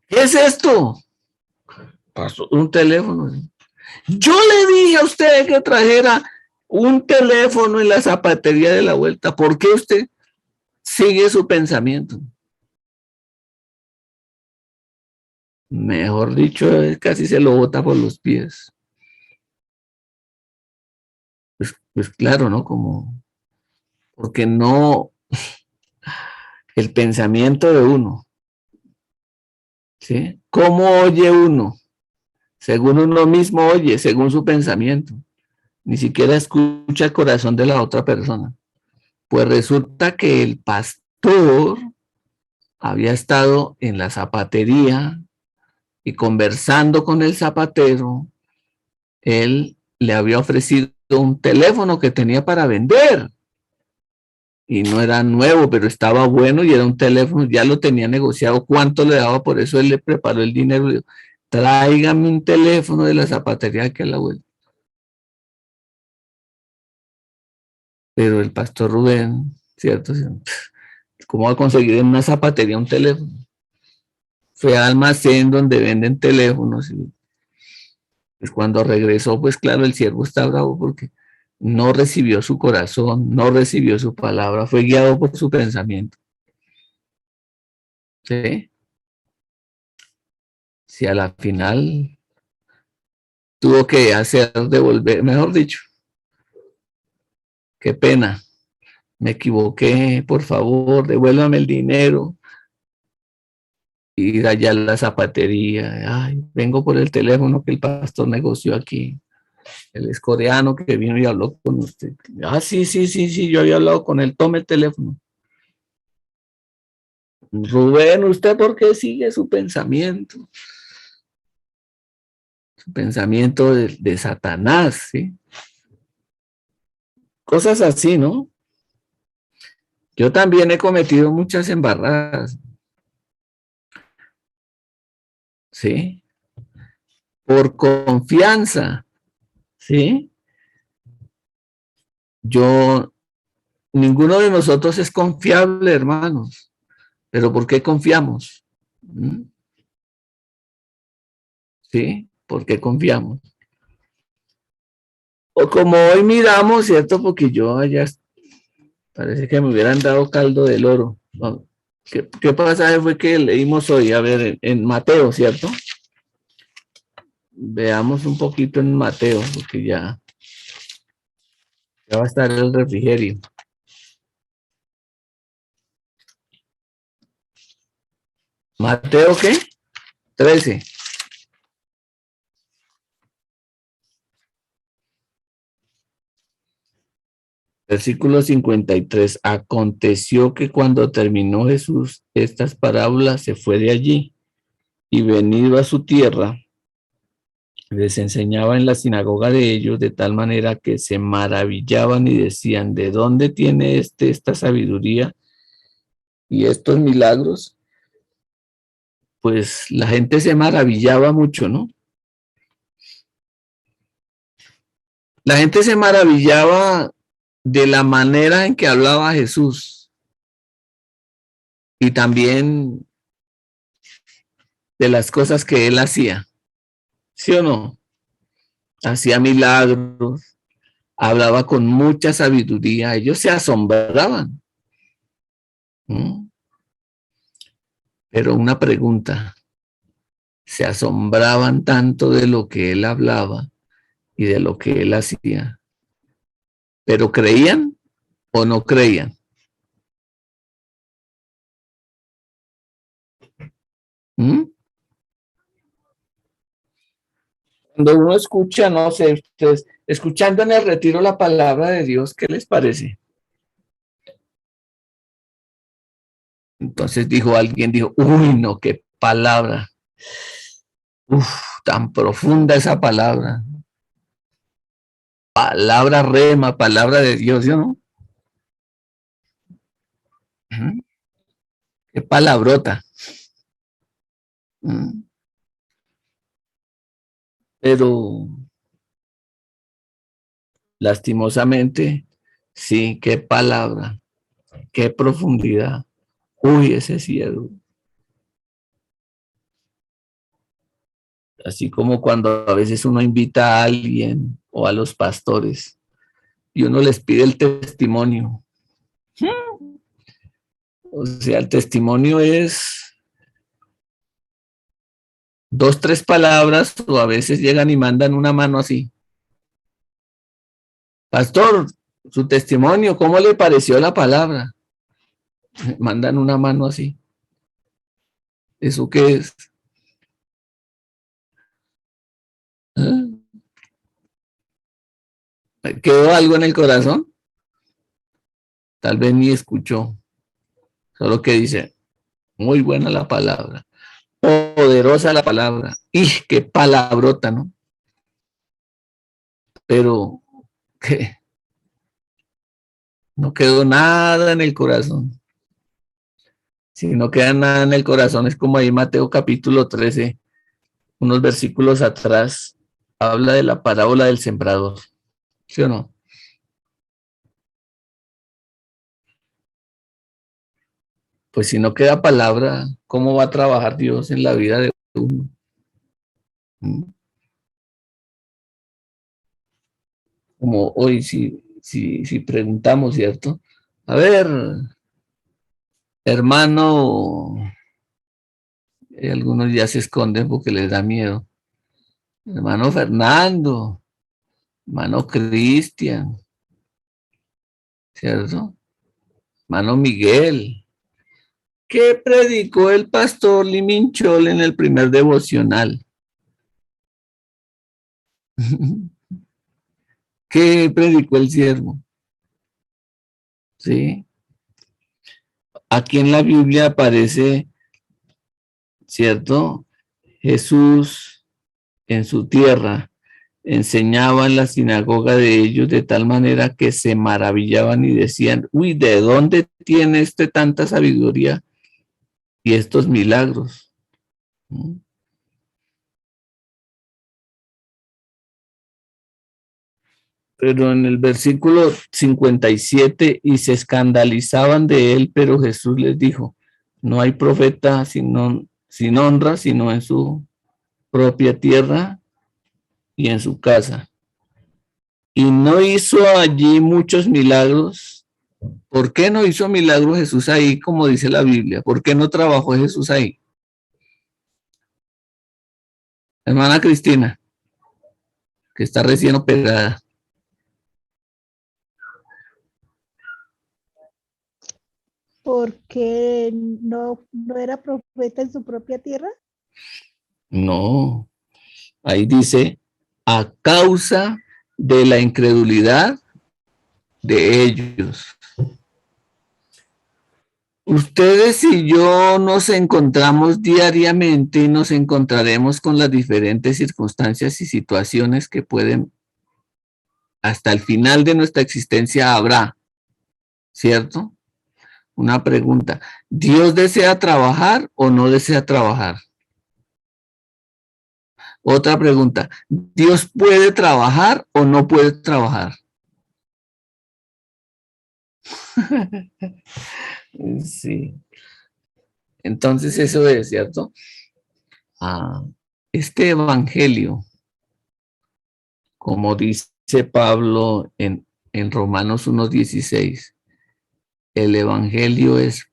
¿Qué es esto? Pastor, un teléfono. Yo le dije a usted que trajera un teléfono en la zapatería de la vuelta. ¿Por qué usted sigue su pensamiento? Mejor dicho, casi se lo bota por los pies. Pues claro, ¿no? Porque no, el pensamiento de uno, ¿sí? ¿Cómo oye uno? Según uno mismo oye, según su pensamiento. Ni siquiera escucha el corazón de la otra persona. Pues resulta que el pastor había estado en la zapatería y conversando con el zapatero, él le había ofrecido un teléfono que tenía para vender. Y no era nuevo, pero estaba bueno y era un teléfono, ya lo tenía negociado, cuánto le daba, por eso él le preparó el dinero. tráigame un teléfono de la zapatería que a la vuelta. Pero el pastor Rubén, ¿cierto? ¿Cómo va a conseguir en una zapatería un teléfono? Fue al almacén donde venden teléfonos y pues cuando regresó, pues claro, el siervo está bravo porque no recibió su corazón, no recibió su palabra, fue guiado por su pensamiento. ¿Sí? Si a la final tuvo que hacer devolver, mejor dicho, qué pena, me equivoqué, por favor, devuélvame el dinero. Ir allá a la zapatería, ay, vengo por el teléfono que el pastor negoció aquí. Él es coreano que vino y habló con usted. Ah, sí, yo había hablado con él, tome el teléfono. Rubén, ¿usted por qué sigue su pensamiento? Su pensamiento de Satanás, ¿sí? Cosas así, ¿no? Yo también he cometido muchas embarradas, ¿sí? Por confianza, ¿sí? Ninguno de nosotros es confiable, hermanos. ¿Pero por qué confiamos? ¿Sí? ¿Por qué confiamos? O como hoy miramos, ¿cierto? Porque yo allá parece que me hubieran dado caldo del oro. ¿Qué pasaje fue que leímos hoy? A ver, en Mateo, ¿cierto? Veamos un poquito en Mateo, porque ya va a estar el refrigerio. ¿Mateo qué? 13. Versículo 53. Aconteció que cuando terminó Jesús estas parábolas, se fue de allí y venido a su tierra, les enseñaba en la sinagoga de ellos de tal manera que se maravillaban y decían, ¿de dónde tiene esta sabiduría y estos milagros? Pues la gente se maravillaba mucho, ¿no? La gente se maravillaba de la manera en que hablaba Jesús y también de las cosas que él hacía, ¿sí o no? Hacía milagros, hablaba con mucha sabiduría, ellos se asombraban. Pero una pregunta, ¿se asombraban tanto de lo que él hablaba y de lo que él hacía? ¿Pero creían o no creían? Cuando uno escucha, no sé, ustedes, escuchando en el retiro la palabra de Dios, ¿qué les parece? Entonces alguien dijo, uy, no, qué palabra. Uf, tan profunda esa palabra. Palabra rema, palabra de Dios, ¿sí o no? Qué palabrota. Pero lastimosamente, sí, qué palabra, qué profundidad. Uy, ese cielo. Así como cuando a veces uno invita a alguien o a los pastores y uno les pide el testimonio. O sea, el testimonio es 2, 3 palabras o a veces llegan y mandan una mano así. Pastor, su testimonio, ¿cómo le pareció la palabra? Mandan una mano así. ¿Eso qué es? ¿Quedó algo en el corazón? Tal vez ni escuchó. Solo que dice, muy buena la palabra. Poderosa la palabra. ¡Y qué palabrota!, ¿no? Pero, ¿qué? No quedó nada en el corazón. Si no queda nada en el corazón, es como ahí Mateo capítulo 13, unos versículos atrás, habla de la parábola del sembrador, ¿sí o no? Pues si no queda palabra, ¿cómo va a trabajar Dios en la vida de uno? ¿Mm? Como hoy, si preguntamos, ¿cierto? A ver, hermano, algunos ya se esconden porque les da miedo. Hermano Fernando, hermano Cristian, ¿cierto? Hermano Miguel. ¿Qué predicó el pastor Liminchol en el primer devocional? ¿Qué predicó el siervo? ¿Sí? Aquí en la Biblia aparece, ¿cierto? Jesús en su tierra enseñaba en la sinagoga de ellos de tal manera que se maravillaban y decían, uy, ¿de dónde tiene este tanta sabiduría y estos milagros? ¿Mm? Pero en el versículo 57, y se escandalizaban de él, pero Jesús les dijo, no hay profeta sin honra, sino en su propia tierra y en su casa. Y no hizo allí muchos milagros. ¿Por qué no hizo milagros Jesús ahí, como dice la Biblia? ¿Por qué no trabajó Jesús ahí? Hermana Cristina, que está recién operada.
Porque no era profeta en su propia tierra.
No, ahí dice, a causa de la incredulidad de ellos. Ustedes y yo nos encontramos diariamente y nos encontraremos con las diferentes circunstancias y situaciones que pueden, hasta el final de nuestra existencia habrá, ¿cierto? Una pregunta, ¿Dios desea trabajar o no desea trabajar? Otra pregunta, ¿Dios puede trabajar o no puede trabajar? Sí. Entonces eso es, ¿cierto? Este evangelio, como dice Pablo en Romanos 1:16, el evangelio es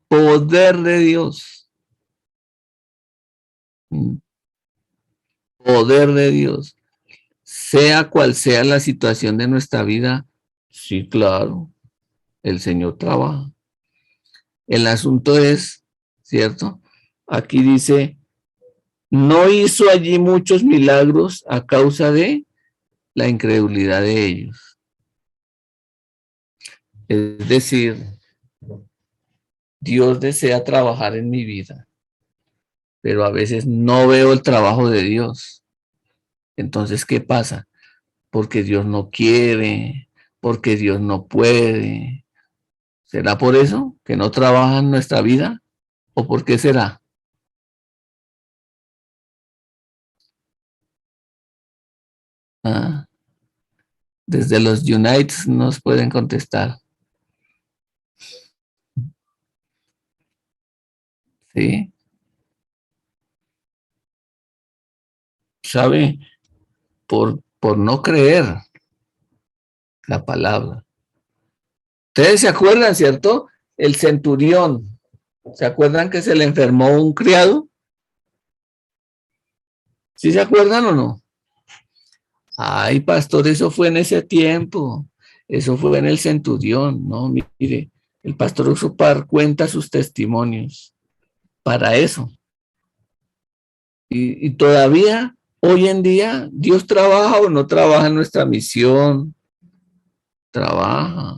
poder de Dios. Poder de Dios. Sea cual sea la situación de nuestra vida, sí, claro, el Señor trabaja. El asunto es, ¿cierto? Aquí dice, no hizo allí muchos milagros a causa de la incredulidad de ellos. Es decir, Dios desea trabajar en mi vida, pero a veces no veo el trabajo de Dios. Entonces, ¿qué pasa? Porque Dios no quiere, porque Dios no puede. ¿Será por eso que no trabaja en nuestra vida? ¿O por qué será? Ah, desde los United nos pueden contestar. ¿Sí? ¿Sabe? Por no creer la palabra. Ustedes se acuerdan, ¿cierto? El centurión. ¿Se acuerdan que se le enfermó un criado? ¿Sí se acuerdan o no? Ay, pastor, eso fue en ese tiempo. Eso fue en el centurión, ¿no? Mire, el pastor Usupar cuenta sus testimonios para eso. Y todavía, hoy en día, ¿Dios trabaja o no trabaja en nuestra misión? Trabaja.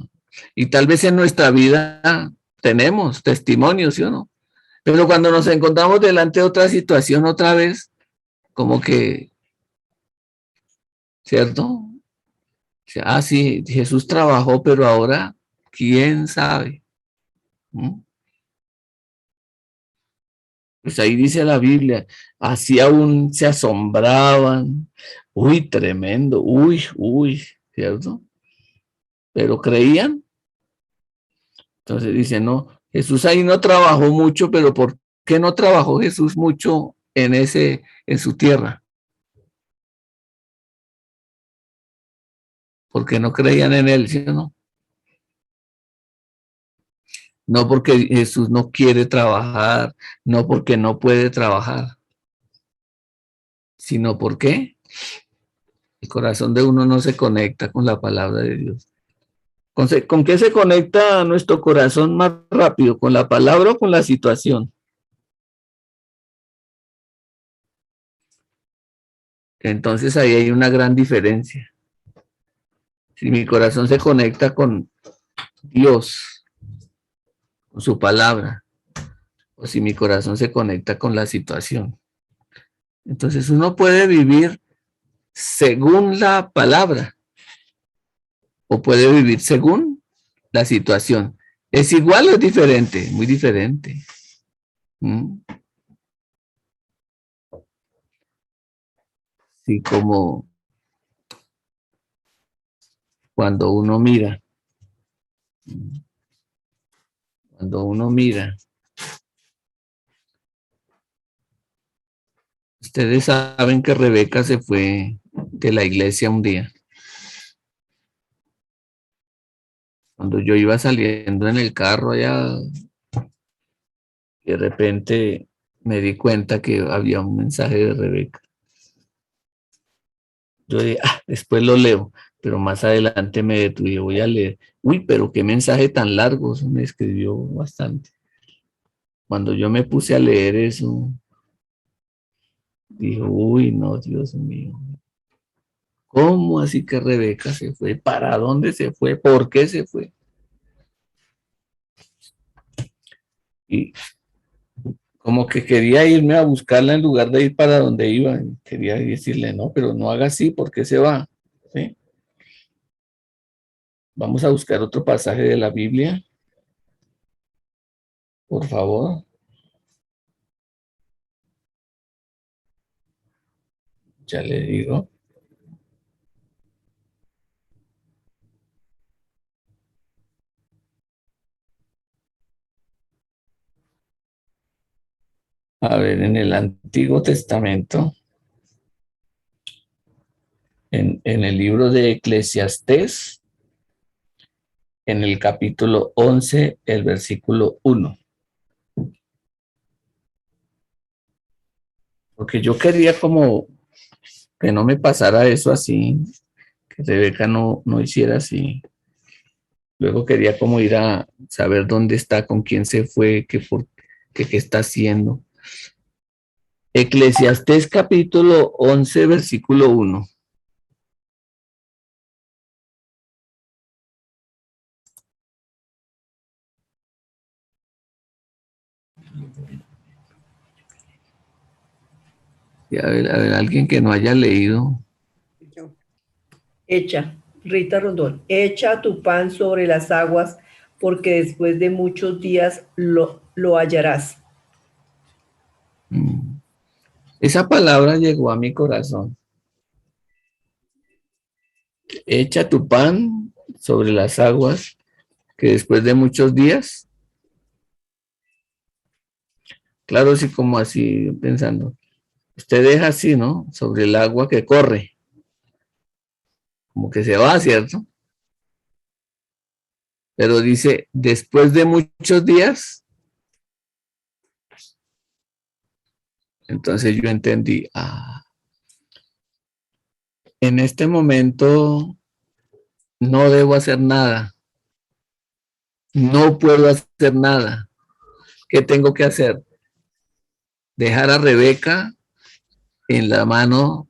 Y tal vez en nuestra vida tenemos testimonios, ¿sí o no? Pero cuando nos encontramos delante de otra situación otra vez, como que, ¿cierto? Ah, sí, Jesús trabajó, pero ahora, ¿quién sabe? ¿Mm? Pues ahí dice la Biblia, así aún se asombraban. Uy, tremendo, uy, ¿cierto? Pero creían. Entonces dice, no, Jesús ahí no trabajó mucho, pero ¿por qué no trabajó Jesús mucho en su tierra? Porque no creían en él, ¿sí o no? No porque Jesús no quiere trabajar, no porque no puede trabajar, sino porque el corazón de uno no se conecta con la palabra de Dios. ¿Con qué se conecta nuestro corazón más rápido? ¿Con la palabra o con la situación? Entonces ahí hay una gran diferencia. Si mi corazón se conecta con Dios, con su palabra, o si mi corazón se conecta con la situación. Entonces uno puede vivir según la palabra o puede vivir según la situación. ¿Es igual o es diferente? Muy diferente. Sí, como cuando uno mira. Cuando uno mira. Ustedes saben que Rebeca se fue de la iglesia un día. Cuando yo iba saliendo en el carro allá, de repente me di cuenta que había un mensaje de Rebeca. Yo dije, después lo leo, pero más adelante me detuve, voy a leer. Uy, pero qué mensaje tan largo, eso me escribió bastante. Cuando yo me puse a leer eso, dijo, uy, no, Dios mío. ¿Cómo así que Rebeca se fue? ¿Para dónde se fue? ¿Por qué se fue? Y como que quería irme a buscarla en lugar de ir para donde iba. Quería decirle, no, pero no haga así, ¿por qué se va? ¿Sí? Vamos a buscar otro pasaje de la Biblia, por favor. Ya le digo. A ver, en el Antiguo Testamento, en el libro de Eclesiastés, en el capítulo 11, el versículo 1. Porque yo quería como que no me pasara eso así, que Rebeca no hiciera así. Luego quería como ir a saber dónde está, con quién se fue, qué está haciendo. Eclesiastés capítulo 11, versículo 1. Y a ver, alguien que no haya leído.
Echa, Rita Rondón, echa tu pan sobre las aguas, porque después de muchos días lo hallarás.
Esa palabra llegó a mi corazón. Echa tu pan sobre las aguas, que después de muchos días. Claro, sí, como así pensando. Usted deja así, ¿no? Sobre el agua que corre. Como que se va, ¿cierto? Pero dice, después de muchos días. Entonces yo entendí, en este momento no debo hacer nada. No puedo hacer nada. ¿Qué tengo que hacer? Dejar a Rebeca en la mano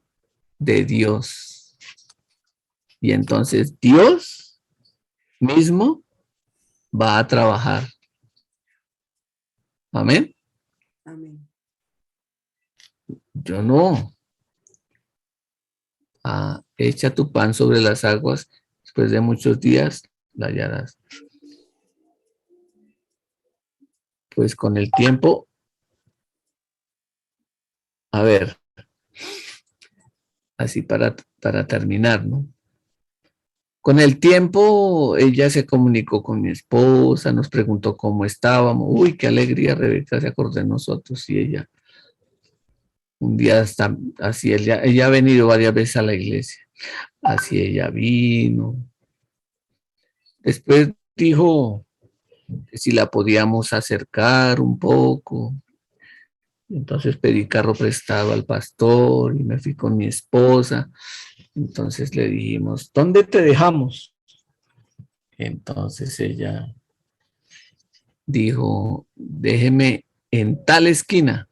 de Dios. Y entonces Dios mismo va a trabajar. Amén.
Amén.
Yo no. Echa tu pan sobre las aguas, después de muchos días la hallarás. Pues con el tiempo A ver, así para terminar, ¿no? Con el tiempo, ella se comunicó con mi esposa, nos preguntó cómo estábamos. Uy, qué alegría, Rebeca se acordó de nosotros y ella. Un día está así, ella ha venido varias veces a la iglesia. Así ella vino. Después dijo que si la podíamos acercar un poco. Entonces pedí carro prestado al pastor y me fui con mi esposa. Entonces le dijimos, ¿dónde te dejamos? Entonces ella dijo, déjeme en tal esquina.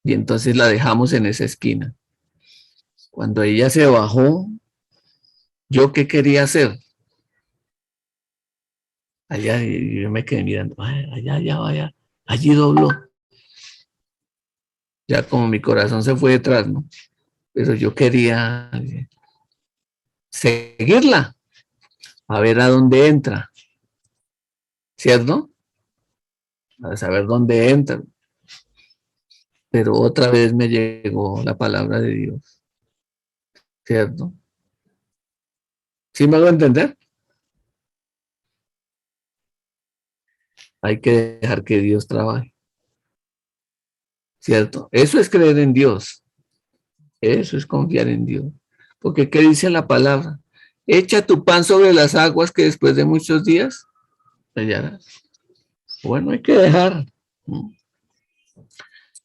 Y entonces la dejamos en esa esquina. Cuando ella se bajó, ¿yo qué quería hacer? Allá, y yo me quedé mirando, allá, vaya, allí dobló. Ya como mi corazón se fue detrás, ¿no? Pero yo quería seguirla, a ver a dónde entra, ¿cierto? A saber dónde entra. Pero otra vez me llegó la palabra de Dios, ¿cierto? ¿Sí me hago entender? Hay que dejar que Dios trabaje, ¿cierto? Eso es creer en Dios, eso es confiar en Dios. Porque ¿qué dice la palabra? Echa tu pan sobre las aguas que después de muchos días hallarás. Bueno, hay que dejar.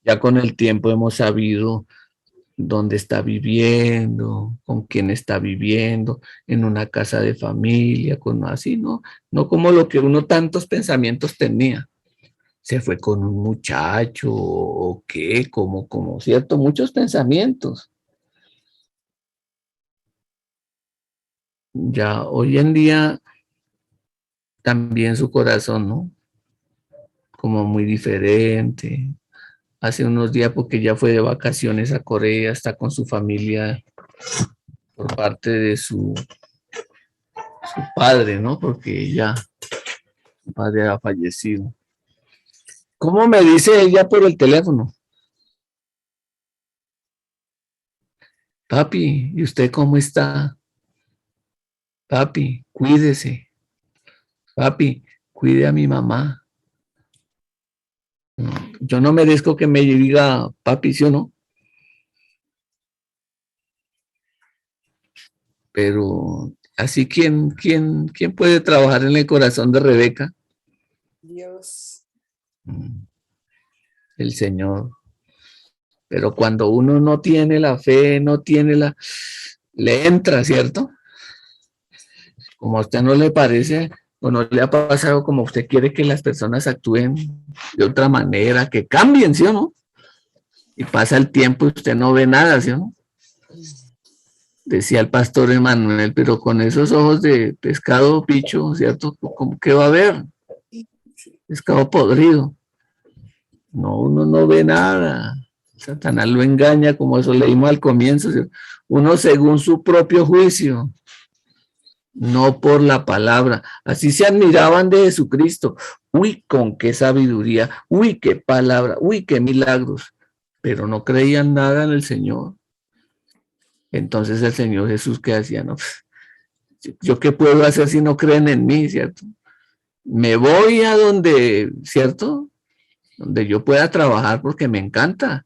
Ya con el tiempo hemos sabido dónde está viviendo, con quién está viviendo, en una casa de familia, con así, ¿no? No como lo que uno tantos pensamientos tenía. Se fue con un muchacho, o qué, como, ¿cierto? Muchos pensamientos. Ya hoy en día también su corazón, ¿no? Como muy diferente. Hace unos días, porque ya fue de vacaciones a Corea, está con su familia por parte de su padre, ¿no? Porque ya su padre ha fallecido. ¿Cómo me dice ella por el teléfono? Papi, ¿y usted cómo está? Papi, cuídese. Papi, cuide a mi mamá. Yo no merezco que me diga papi, ¿sí o no? Pero así, ¿quién puede trabajar en el corazón de Rebeca?
Dios.
El Señor. Pero cuando uno no tiene la fe, le entra, ¿cierto? Como a usted no le parece, o no le ha pasado como usted quiere que las personas actúen de otra manera, que cambien, ¿sí o no? Y pasa el tiempo y usted no ve nada, ¿sí o no? Decía el pastor Emanuel, pero con esos ojos de pescado picho, ¿cierto? ¿Cómo que va a ver? Pescado podrido. No, uno no ve nada. Satanás lo engaña, como eso leímos al comienzo, ¿cierto? Uno según su propio juicio, no por la palabra. Así se admiraban de Jesucristo. Uy, con qué sabiduría, uy, qué palabra, uy, qué milagros. Pero no creían nada en el Señor. Entonces el Señor Jesús, ¿qué hacía? No, ¿yo qué puedo hacer si no creen en mí, cierto? Me voy a donde, ¿cierto? Donde yo pueda trabajar porque me encanta.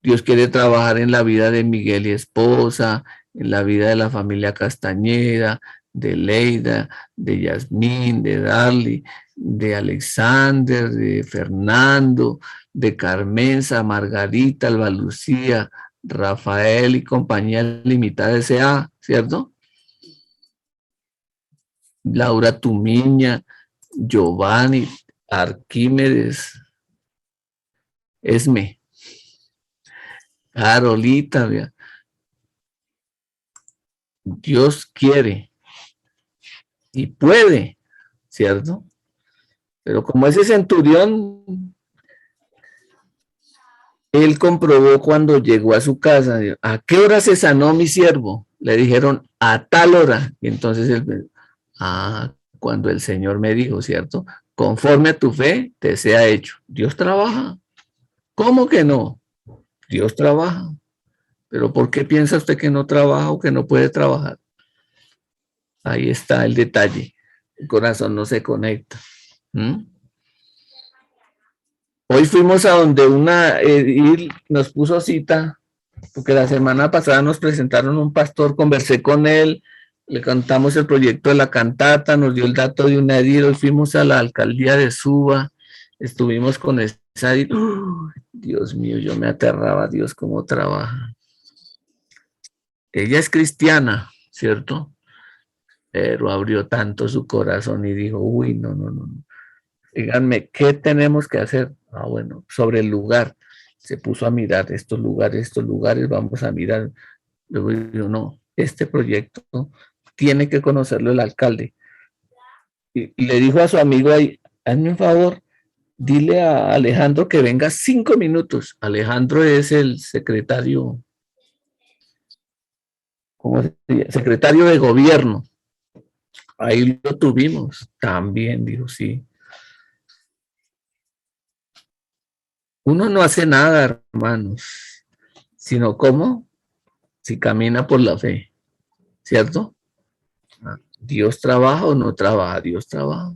Dios quiere trabajar en la vida de Miguel y esposa, en la vida de la familia Castañeda, de Leida, de Yasmín, de Darly, de Alexander, de Fernando, de Carmenza, Margarita, Alba Lucía, Rafael y compañía limitada S.A., ¿cierto? Laura Tumiña, Giovanni, Arquímedes, Esme, Carolita, vea. Dios quiere y puede, ¿cierto? Pero como ese centurión, él comprobó cuando llegó a su casa, ¿a qué hora se sanó mi siervo? Le dijeron, a tal hora. Y entonces él, cuando el Señor me dijo, ¿cierto? Conforme a tu fe, te sea hecho. Dios trabaja. ¿Cómo que no? Dios trabaja. Pero ¿por qué piensa usted que no trabaja o que no puede trabajar? Ahí está el detalle. El corazón no se conecta. Hoy fuimos a donde una Edil nos puso cita, porque la semana pasada nos presentaron un pastor, conversé con él, le contamos el proyecto de la cantata, nos dio el dato de una Edil. Hoy fuimos a la alcaldía de Suba, estuvimos con esa Edil. Dios mío, yo me aterraba, Dios, cómo trabaja. Ella es cristiana, ¿cierto? Pero abrió tanto su corazón y dijo, uy, no. Díganme, ¿qué tenemos que hacer? Bueno, sobre el lugar. Se puso a mirar estos lugares, vamos a mirar. Luego dijo, no, este proyecto tiene que conocerlo el alcalde. Y le dijo a su amigo ahí, hazme un favor, dile a Alejandro que venga 5 minutos. Alejandro es el secretario, ¿cómo se llama? Secretario de gobierno. Ahí lo tuvimos. También dijo, sí. Uno no hace nada, hermanos, sino cómo, si camina por la fe, ¿cierto? Dios trabaja o no trabaja, Dios trabaja.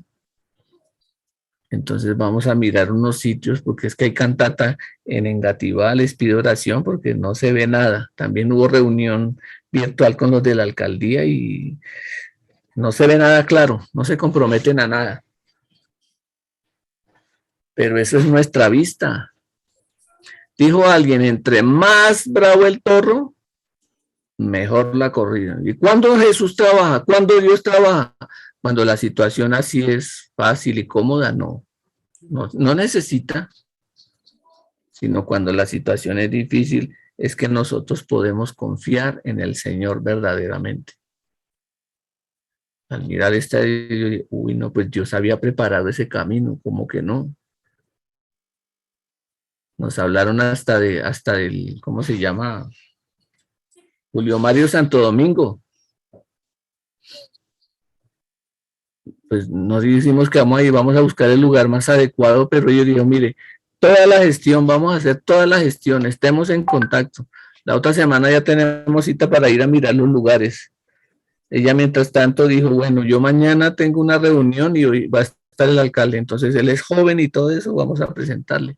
Entonces vamos a mirar unos sitios, porque es que hay cantata en Engativá, les pido oración porque no se ve nada. También hubo reunión virtual con los de la alcaldía y no se ve nada claro, no se comprometen a nada. Pero eso es nuestra vista. Dijo alguien, entre más bravo el toro, mejor la corrida. ¿Y cuándo Jesús trabaja? ¿Cuándo Dios trabaja? Cuando la situación así es fácil y cómoda, no necesita, sino cuando la situación es difícil, es que nosotros podemos confiar en el Señor verdaderamente. Al mirar esta, yo digo, uy, no, pues Dios había preparado ese camino, como que no. Nos hablaron hasta del, ¿cómo se llama? Julio Mario Santo Domingo. Pues nos decimos que vamos a buscar el lugar más adecuado, pero yo digo, mire, toda la gestión, vamos a hacer toda la gestión, estemos en contacto. La otra semana ya tenemos cita para ir a mirar los lugares. Ella mientras tanto dijo, bueno, yo mañana tengo una reunión y hoy va a estar el alcalde, entonces él es joven y todo eso, vamos a presentarle.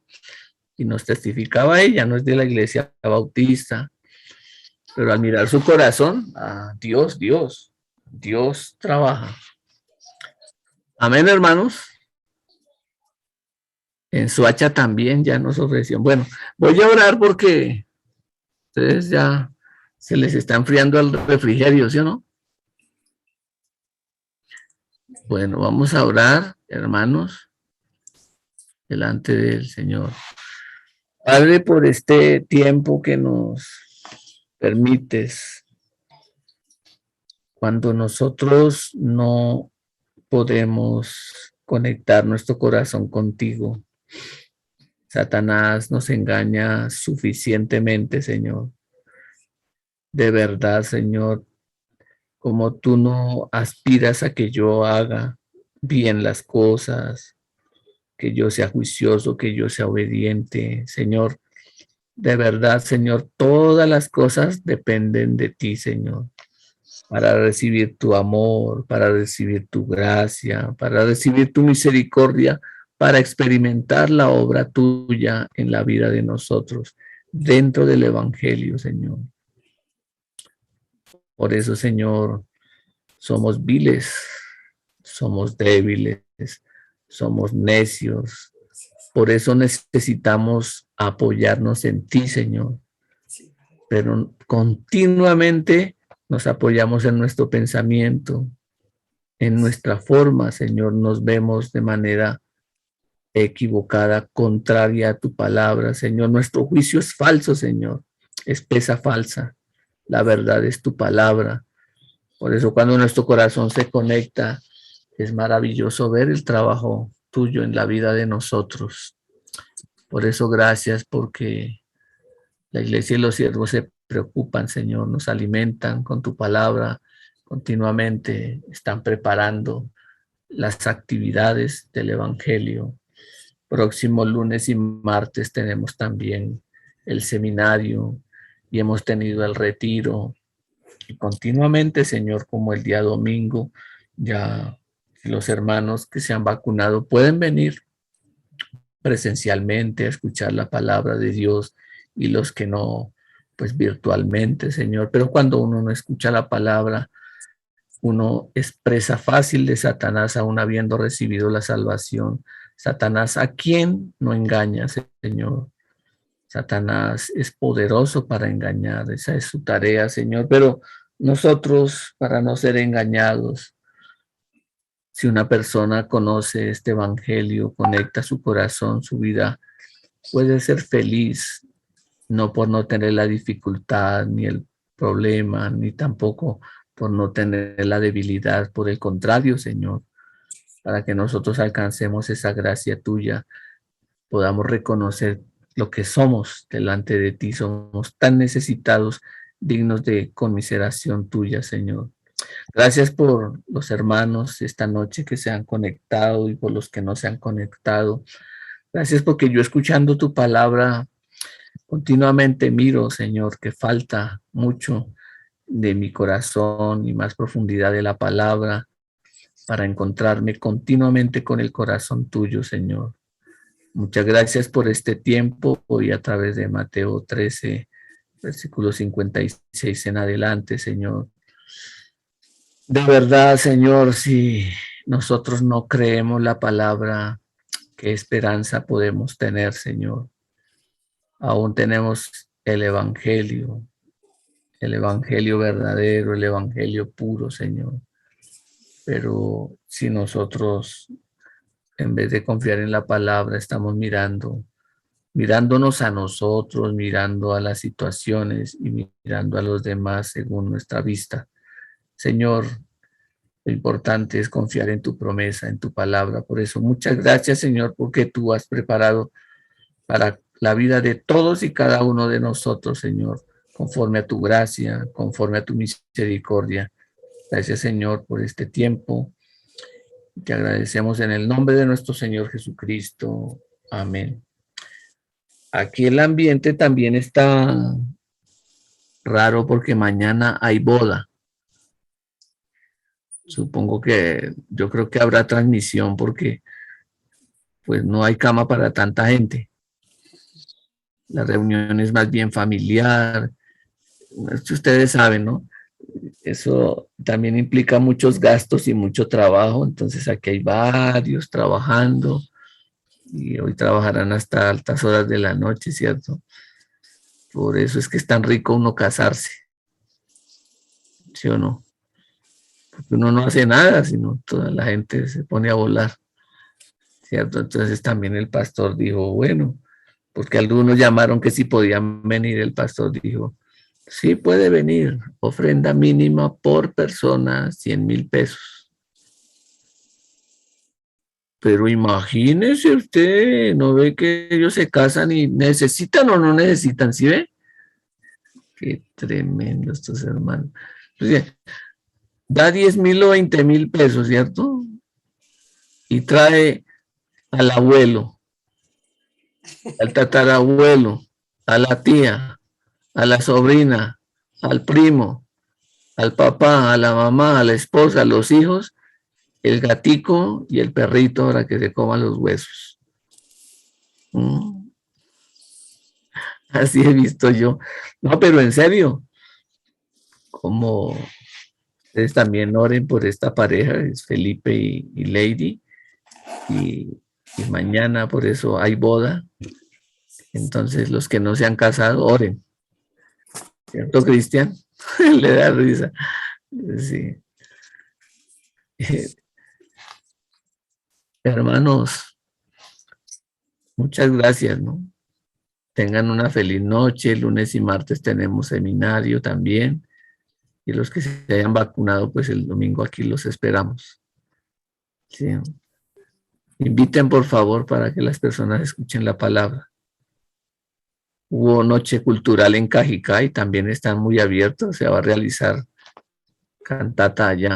Y nos testificaba ella, no es de la iglesia bautista, pero al mirar su corazón, Dios trabaja. Amén, hermanos. En Soacha también ya nos ofreció. Bueno, voy a orar porque ustedes ya se les está enfriando el refrigerio, ¿sí o no? Bueno, vamos a orar, hermanos, delante del Señor. Padre, por este tiempo que nos permites, cuando nosotros no podemos conectar nuestro corazón contigo, Satanás nos engaña suficientemente, Señor. De verdad, Señor, como tú no aspiras a que yo haga bien las cosas, que yo sea juicioso, que yo sea obediente, Señor. De verdad, Señor, todas las cosas dependen de ti, Señor, para recibir tu amor, para recibir tu gracia, para recibir tu misericordia, para experimentar la obra tuya en la vida de nosotros, dentro del Evangelio, Señor. Por eso, Señor, somos viles, somos débiles, somos necios. Por eso necesitamos apoyarnos en ti, Señor. Pero continuamente nos apoyamos en nuestro pensamiento, en nuestra forma, Señor. Nos vemos de manera equivocada, contraria a tu palabra, Señor. Nuestro juicio es falso, Señor. Es pesa falsa. La verdad es tu palabra. Por eso cuando nuestro corazón se conecta, es maravilloso ver el trabajo tuyo en la vida de nosotros. Por eso gracias, porque la iglesia y los siervos se preocupan, Señor, nos alimentan con tu palabra continuamente, están preparando las actividades del Evangelio. Próximo lunes y martes tenemos también el seminario y hemos tenido el retiro. Y continuamente, Señor, como el día domingo, ya los hermanos que se han vacunado pueden venir presencialmente a escuchar la palabra de Dios y los que no, pues virtualmente, Señor. Pero cuando uno no escucha la palabra, uno es presa fácil de Satanás aún habiendo recibido la salvación. Satanás, ¿a quién no engaña, Señor? Satanás es poderoso para engañar, esa es su tarea, Señor, pero nosotros, para no ser engañados, si una persona conoce este evangelio, conecta su corazón, su vida, puede ser feliz, no por no tener la dificultad, ni el problema, ni tampoco por no tener la debilidad, por el contrario, Señor, para que nosotros alcancemos esa gracia tuya, podamos reconocer lo que somos delante de ti, somos tan necesitados, dignos de conmiseración tuya, Señor. Gracias por los hermanos esta noche que se han conectado y por los que no se han conectado. Gracias porque yo escuchando tu palabra continuamente miro, Señor, que falta mucho de mi corazón y más profundidad de la palabra para encontrarme continuamente con el corazón tuyo, Señor. Muchas gracias por este tiempo hoy a través de Mateo 13, versículo 56 en adelante, Señor. De verdad, Señor, si nosotros no creemos la palabra, ¿qué esperanza podemos tener, Señor? Aún tenemos el evangelio verdadero, el evangelio puro, Señor. Pero si nosotros, en vez de confiar en la palabra, estamos mirándonos a nosotros, mirando a las situaciones y mirando a los demás según nuestra vista. Señor, lo importante es confiar en tu promesa, en tu palabra. Por eso, muchas gracias, Señor, porque tú has preparado para la vida de todos y cada uno de nosotros, Señor, conforme a tu gracia, conforme a tu misericordia. Gracias, Señor, por este tiempo. Te agradecemos en el nombre de nuestro Señor Jesucristo. Amén. Aquí el ambiente también está raro porque mañana hay boda. Supongo que yo creo que habrá transmisión porque pues no hay cama para tanta gente. La reunión es más bien familiar. Ustedes saben, ¿no? Eso también implica muchos gastos y mucho trabajo. Entonces aquí hay varios trabajando y hoy trabajarán hasta altas horas de la noche, ¿cierto? Por eso es que es tan rico uno casarse, ¿sí o no? Porque uno no hace nada, sino toda la gente se pone a volar, ¿cierto? Entonces también el pastor dijo, bueno, porque algunos llamaron que si podían venir, el pastor dijo, sí puede venir, ofrenda mínima por persona, 100,000 pesos. Pero imagínese usted, ¿no ve que ellos se casan y necesitan o no necesitan? ¿Sí ve? Qué tremendo estos hermanos. Entonces, da 10,000 o 20,000 pesos, ¿cierto? Y trae al abuelo, al tatarabuelo, a la tía, a la sobrina, al primo, al papá, a la mamá, a la esposa, a los hijos, el gatico y el perrito para que se coman los huesos. Así he visto yo. No, pero en serio, como ustedes también oren por esta pareja, es Felipe y Lady, y mañana por eso hay boda. Entonces los que no se han casado, oren. ¿Cierto, Cristian? Le da risa. Sí. Hermanos, muchas gracias, ¿no? Tengan una feliz noche. Lunes y martes tenemos seminario también. Y los que se hayan vacunado, pues el domingo aquí los esperamos. Sí. Inviten, por favor, para que las personas escuchen la palabra. Hubo noche cultural en Cajicá y también están muy abiertos. Se va a realizar cantata allá.